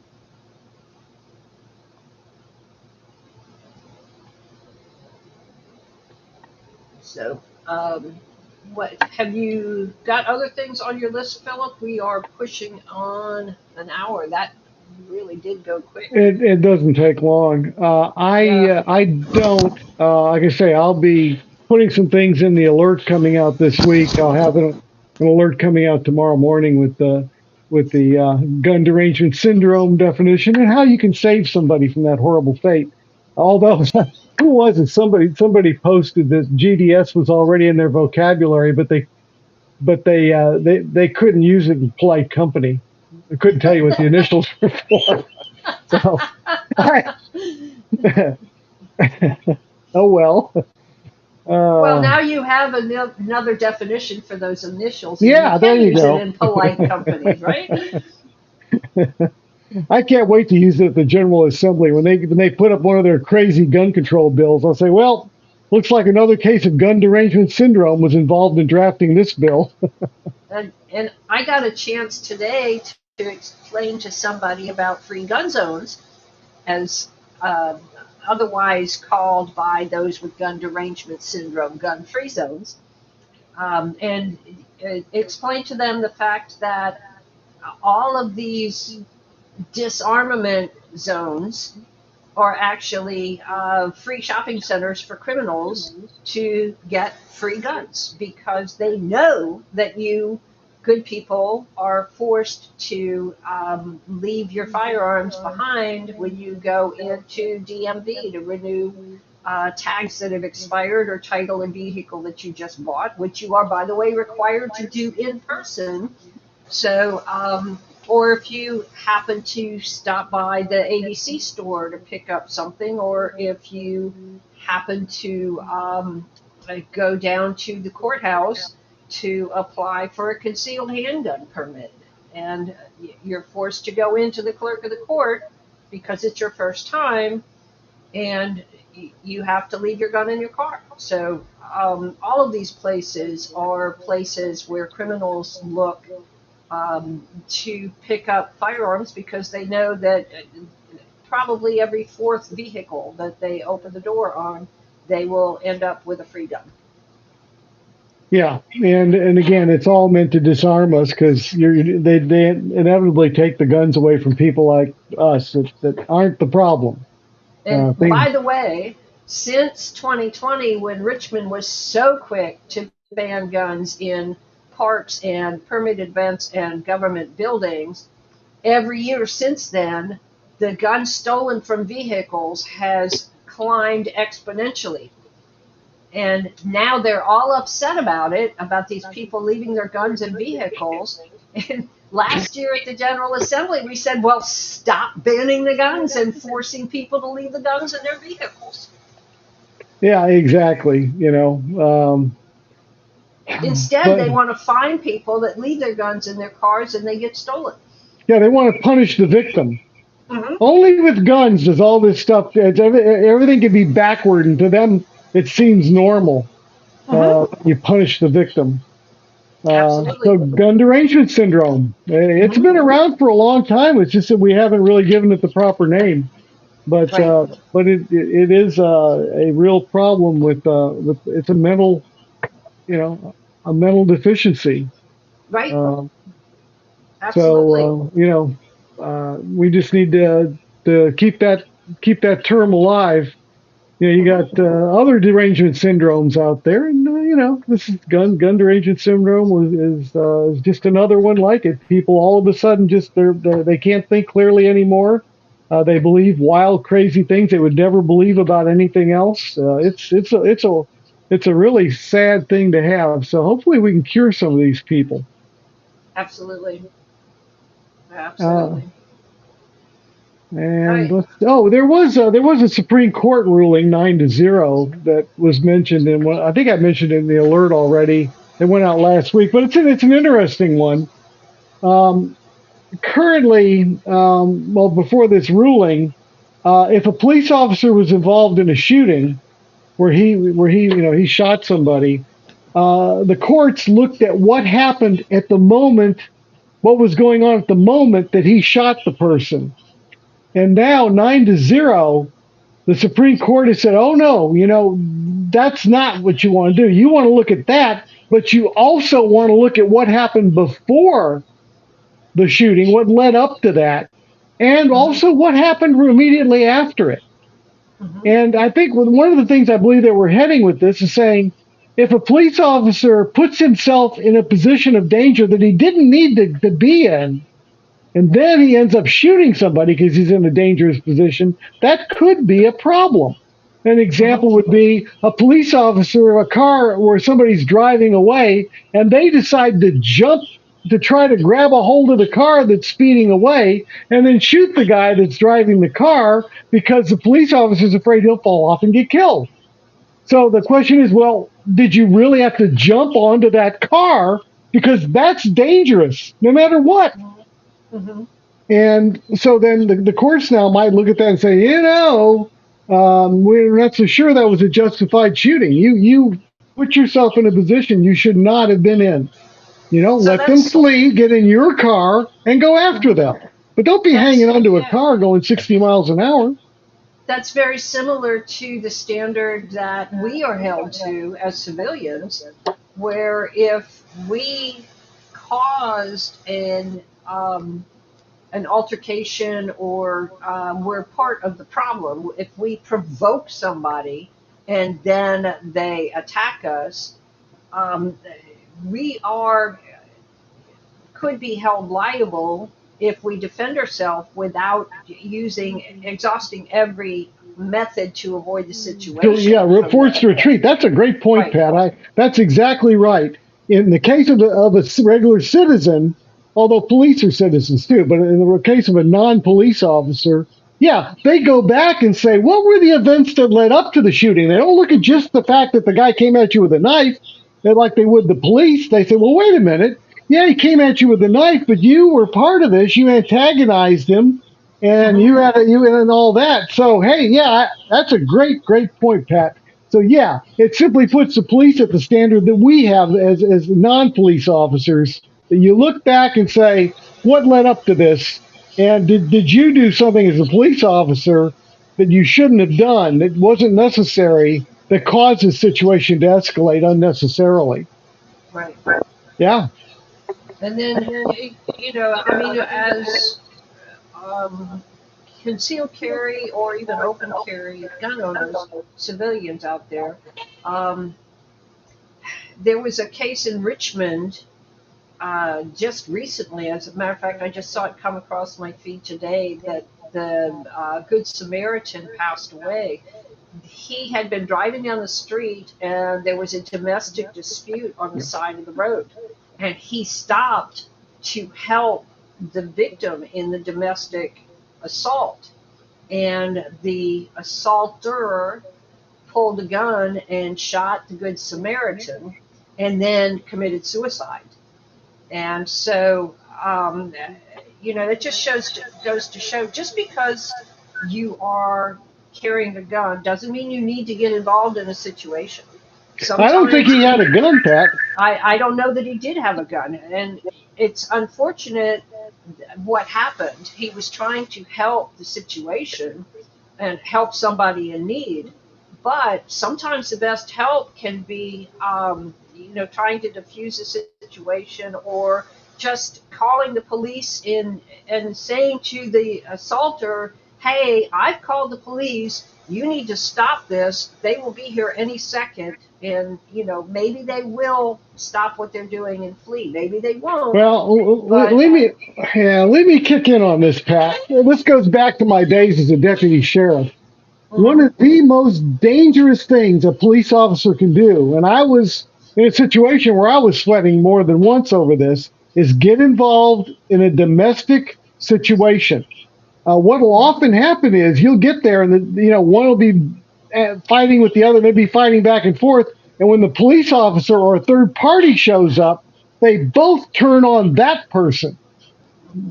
So, what have you got other things on your list, Philip? We are pushing on an hour. That really did go quick. It doesn't take long. Yeah. I don't. Like I say, I'll be putting some things in the alert coming out this week. I'll have an alert coming out tomorrow morning with the gun derangement syndrome definition and how you can save somebody from that horrible fate. Although, who was it? Somebody posted that GDS was already in their vocabulary, but they couldn't use it in polite company. I couldn't tell you what the initials were for. So, I, oh well. Well, Uh, now you have another definition for those initials, and you yeah, there can you use it go. in polite companies, right? I can't wait to use it at the General Assembly when they put up one of their crazy gun control bills. I'll say, well, looks like another case of gun derangement syndrome was involved in drafting this bill. And I got a chance today to explain to somebody about free gun zones, as uh, otherwise called by those with gun derangement syndrome, gun-free zones, and explain to them the fact that all of these disarmament zones are actually free shopping centers for criminals to get free guns, because they know that you good people are forced to leave your firearms behind when you go into DMV to renew tags that have expired or title a vehicle that you just bought, which you are, by the way, required to do in person. So, or if you happen to stop by the ABC store to pick up something, or if you happen to go down to the courthouse to apply for a concealed handgun permit, and you're forced to go into the clerk of the court because it's your first time, and you have to leave your gun in your car. So all of these places are places where criminals look to pick up firearms, because they know that probably every fourth vehicle that they open the door on, they will end up with a free gun. Yeah, and again, it's all meant to disarm us because they inevitably take the guns away from people like us that aren't the problem. And by the way, since 2020, when Richmond was so quick to ban guns in parks and permitted events and government buildings, every year since then, the guns stolen from vehicles has climbed exponentially. And now they're all upset about it, about these people leaving their guns in vehicles. And last year at the General Assembly, we said, well, stop banning the guns and forcing people to leave the guns in their vehicles. Yeah, exactly. Instead, they want to fine people that leave their guns in their cars and they get stolen. Yeah, they want to punish the victim. Mm-hmm. Only with guns does all this stuff. Everything can be backward, and to them, it seems normal. You punish the victim. So gun derangement syndrome. It's been around for a long time. It's just that we haven't really given it the proper name. But it is a real problem with it's a mental, a mental deficiency. Right. Absolutely. So we just need to keep that term alive. You got other derangement syndromes out there, and this is gun derangement syndrome is just another one like it. People all of a sudden just they can't think clearly anymore. They believe wild, crazy things they would never believe about anything else. It's a really sad thing to have. So hopefully we can cure some of these people. Absolutely. Absolutely. And there was a Supreme Court ruling 9-0 that was mentioned in one. I think I mentioned it in the alert already. It went out last week, but it's an interesting one. Currently, before this ruling, if a police officer was involved in a shooting where he shot somebody, the courts looked at what happened at the moment, what was going on at the moment that he shot the person. And now 9-0, the Supreme Court has said, oh no, that's not what you want to do. You want to look at that, but you also want to look at what happened before the shooting, what led up to that, and also what happened immediately after it. And I think one of the things I believe that we're heading with this is saying, if a police officer puts himself in a position of danger that he didn't need to be in, and then he ends up shooting somebody because he's in a dangerous position, that could be a problem. An example would be a police officer in a car where somebody's driving away, and they decide to jump to try to grab a hold of the car that's speeding away and then shoot the guy that's driving the car because the police officer's afraid he'll fall off and get killed. So the question is, well, did you really have to jump onto that car? Because that's dangerous, no matter what. And so then the courts now might look at that and say, we're not so sure that was a justified shooting. You put yourself in a position you should not have been in. So Let them flee, get in your car, and go after them. But don't be hanging onto a car going 60 miles an hour. that's very similar to the standard that we are held to as civilians, where if we caused an altercation or we're part of the problem, if we provoke somebody and then they attack us, um, we are could be held liable if we defend ourselves without exhausting every method to avoid the situation. Yeah, forced retreat. That's a great point, Right. Pat. That's exactly right. In the case of a regular citizen, although police are citizens too, but in the case of a non-police officer, yeah, they go back and say, what were the events that led up to the shooting? They don't look at just the fact that the guy came at you with a knife, like they would the police. They say, well, wait a minute. Yeah, he came at you with a knife, but you were part of this. You antagonized him, and Mhm. you and all that. So hey, yeah, that's a great point, Pat. So yeah, it simply puts the police at the standard that we have as non-police officers. That you look back and say, what led up to this, and did you do something as a police officer that you shouldn't have done, that wasn't necessary, that caused the situation to escalate unnecessarily? Right. Yeah. And then, I mean, as um, concealed carry or even open carry gun owners, civilians out there, um, there was a case in Richmond just recently. As a matter of fact, I just saw it come across my feed today that the Good Samaritan passed away. He had been driving down the street and there was a domestic dispute on the side of the road. And he stopped to help the victim in the domestic assault. And the assaulter pulled a gun and shot the Good Samaritan and then committed suicide. And so, it just goes to show just because you are carrying a gun doesn't mean you need to get involved in a situation. I don't think Sometimes he had a gun, Pat. I don't know that he did have a gun, and it's unfortunate what happened. He was trying to help the situation and help somebody in need, but sometimes the best help can be, trying to diffuse a situation or just calling the police in and saying to the assaulter, "Hey, I've called the police. You need to stop this. They will be here any second." And maybe they will stop what they're doing and flee. Maybe they won't. Well, But let me kick in on this, Pat. This goes back to my days as a deputy sheriff. One mhm, of the most dangerous things a police officer can do, and I was in a situation where I was sweating more than once over this, is get involved in a domestic situation. What will often happen is you'll get there, and one will be fighting with the other, maybe fighting back and forth, and when the police officer or a third party shows up, they both turn on that person.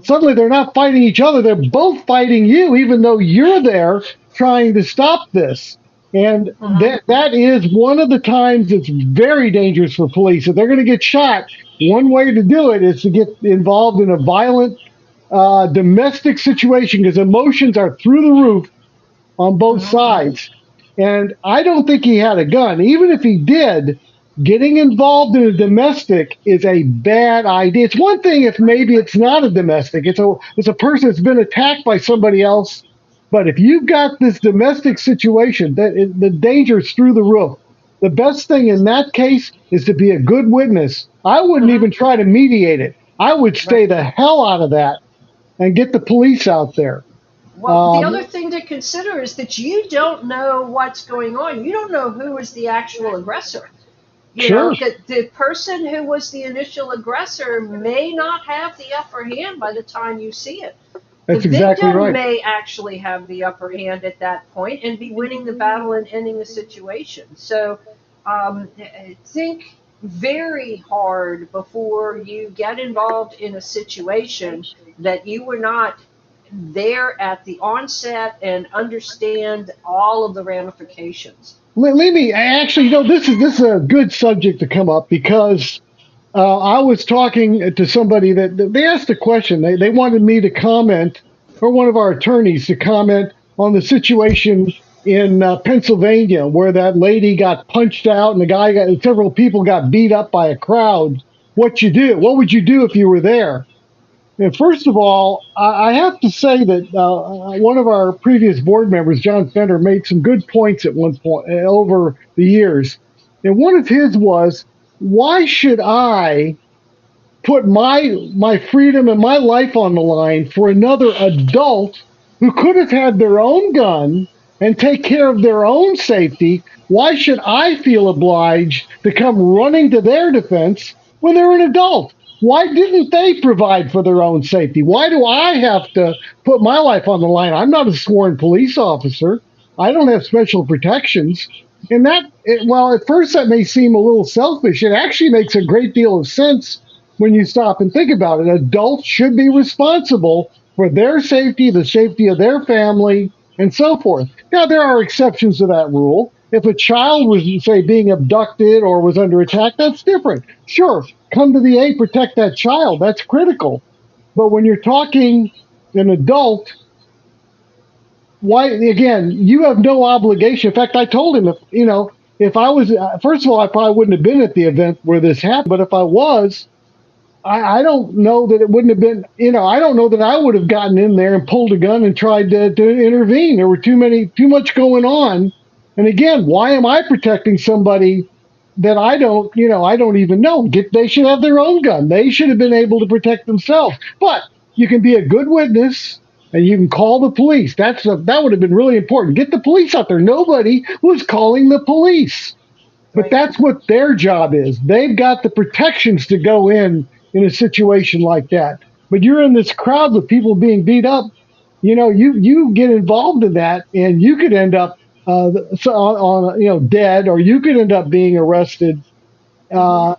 Suddenly they're not fighting each other, they're both fighting you, even though you're there trying to stop this. And mhm, that is one of the times it's very dangerous for police. If they're going to get shot, one way to do it is to get involved in a violent domestic situation, because emotions are through the roof on both mhm, sides. And I don't think he had a gun. Even if he did, getting involved in a domestic is a bad idea. It's one thing if maybe it's not a domestic. It's a person that's been attacked by somebody else. But if you've got this domestic situation, the danger is through the roof. The best thing in that case is to be a good witness. I wouldn't mhm. even try to mediate it. I would stay Right. the hell out of that and get the police out there. Well, the Um, other thing to consider is that you don't know what's going on. You don't know who is the actual aggressor. sure, That the person who was the initial aggressor may not have the upper hand by the time you see it. The that's exactly victim right. may actually have the upper hand at that point and be winning the battle and ending the situation. So think very hard before you get involved in a situation that you were not there at the onset and understand all of the ramifications. Let me actually, this is a good subject to come up because I was talking to somebody that they asked a question. They wanted me to comment, or one of our attorneys to comment on the situation in Pennsylvania where that lady got punched out and several people got beat up by a crowd. What would you do if you were there? And first of all, I have to say that one of our previous board members, John Fender, made some good points at one point over the years. And one of his was, why should I put my freedom and my life on the line for another adult who could have had their own gun and take care of their own safety? Why should I feel obliged to come running to their defense when they're an adult? Why didn't they provide for their own safety? Why do I have to put my life on the line? I'm not a sworn police officer. I don't have special protections. And well, at first that may seem a little selfish. It actually makes a great deal of sense when you stop and think about it. Adults should be responsible for their safety, the safety of their family, and so forth. Now, there are exceptions to that rule. If a child was, say, being abducted or was under attack, that's different. Sure, come to the aid, protect that child. That's critical. But when you're talking an adult, why, again, you have no obligation. In fact, I told him, if I was, first of all, I probably wouldn't have been at the event where this happened, but if I was, I don't know that it wouldn't have been, I don't know that I would have gotten in there and pulled a gun and tried to intervene. There were too much going on. And again, why am I protecting somebody that I don't even know? They should have their own gun. They should have been able to protect themselves. But you can be a good witness and you can call the police. That would have been really important. Get the police out there. Nobody was calling the police. But Right. that's what their job is. They've got the protections to go in a situation like that. But you're in this crowd with people being beat up. You get involved in that, and you could end up dead, or you could end up being arrested. So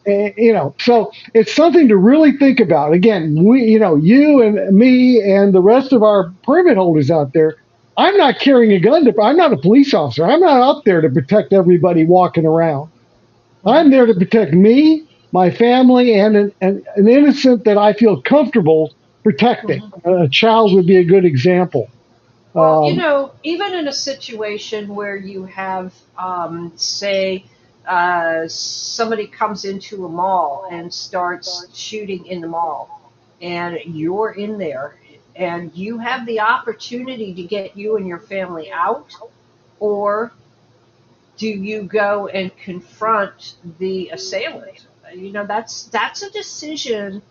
it's something to really think about. Again, you and me and the rest of our permit holders out there. I'm not carrying a gun. I'm not a police officer. I'm not up there to protect everybody walking around. I'm there to protect me, my family, and an innocent that I feel comfortable protecting. A child would be a good example. Well, Um, even in a situation where you have, say, somebody comes into a mall and starts shooting in the mall, and you're in there, and you have the opportunity to get you and your family out, or do you go and confront the assailant? That's a decision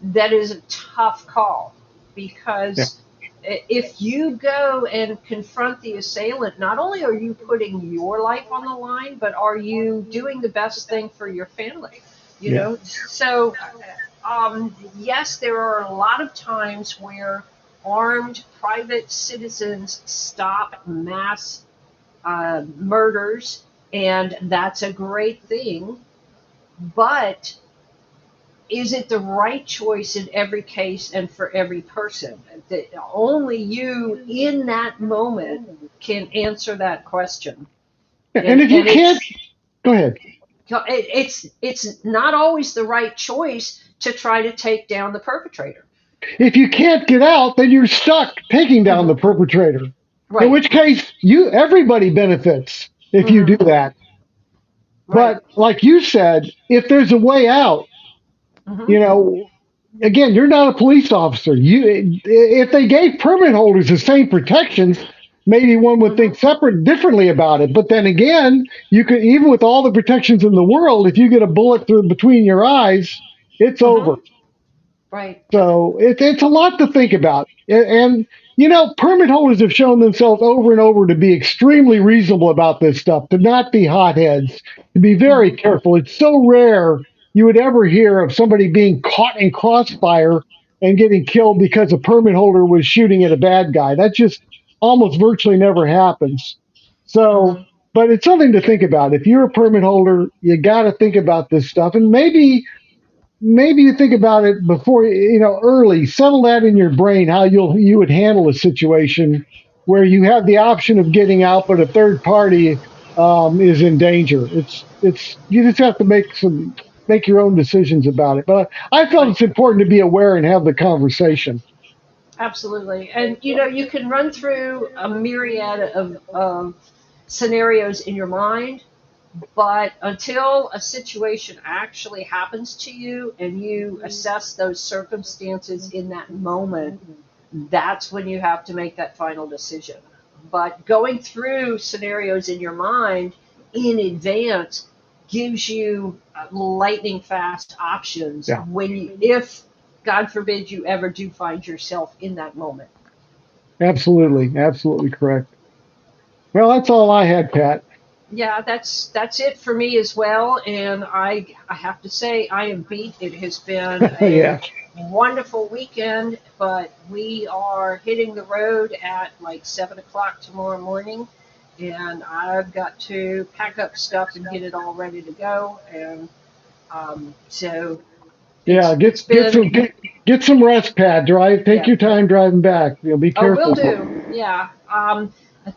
that is a tough call, yeah, because if you go and confront the assailant, not only are you putting your life on the line, but are you doing the best thing for your family? yeah. So yes, there are a lot of times where armed private citizens stop mass murders, and that's a great thing. But is it the right choice in every case and for every person? That only you in that moment can answer that question. And And if you and can't, go ahead. it's not always the right choice to try to take down the perpetrator. If you can't get out, then you're stuck taking down the Hmm. perpetrator. In Right. which case, everybody benefits if you do Hmm. that. Right. But like you said, if there's a way out, Hmm. you know, again, you're not a police officer. If they gave permit holders the same protections, maybe one would Hmm. think differently about it. But then again, you could, even with all the protections in the world, if you get a bullet through between your eyes, it's over. Hmm. Right. So it's a lot to think about. And permit holders have shown themselves over and over to be extremely reasonable about this stuff, to not be hotheads, to be very Hmm. careful. It's so rare you would ever hear of somebody being caught in crossfire and getting killed because a permit holder was shooting at a bad guy. That just almost virtually never happens. So, Hmm. but it's something to think about. If you're a permit holder, you got to think about this stuff, and maybe maybe you think about it before, early, settle that in your brain, how you would handle a situation where you have the option of getting out, but a third party is in danger. It's you just have to make your own decisions about it. But I felt Right. it's important to be aware and have the conversation. Absolutely. And you can run through a myriad of scenarios in your mind, but until a situation actually happens to you and you assess those circumstances in that moment, that's when you have to make that final decision. But going through scenarios in your mind in advance gives you lightning fast options Yeah, when if God forbid you ever do find yourself in that moment. absolutely, absolutely correct. Well, that's all I had, Pat. Yeah, that's it for me as well. And I have to say I am beat. It has been a Yeah, wonderful weekend, but we are hitting the road at like 7 o'clock tomorrow morning, and I've got to pack up stuff and get it all ready to go. And so yeah. it's been Get some rest, Pat. Take yeah. your time driving back. Be Oh, will careful. do. Yeah.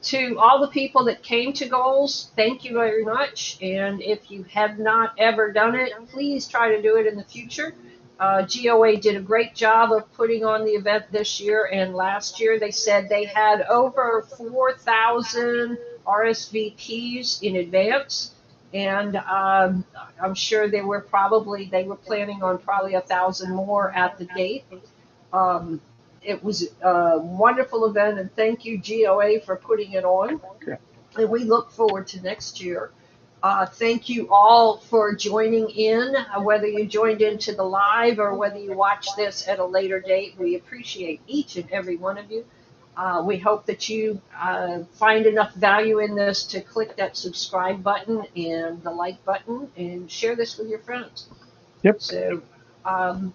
To all the people that came to Goals, thank you very much. And if you have not ever done it, please try to do it in the future. GOA did a great job of putting on the event this year and last year. They said they had over 4,000 RSVPs in advance. And I'm sure they were planning on probably 1,000 more at the gate. Um, it was a wonderful event, and thank you, GOA, for putting it on. And we look forward to next year. Thank you all for joining in, whether you joined into the live or whether you watch this at a later date. We appreciate each and every one of you. We hope that you find enough value in this to click that subscribe button and the like button and share this with your friends. Yep. So, um,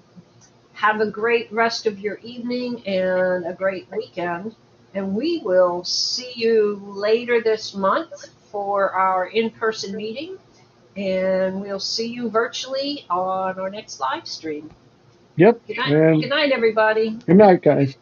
have a great rest of your evening and a great weekend. And we will see you later this month for our in person meeting. And we'll see you virtually on our next live stream. Yep. Good night. Good And night, everybody. good night, guys.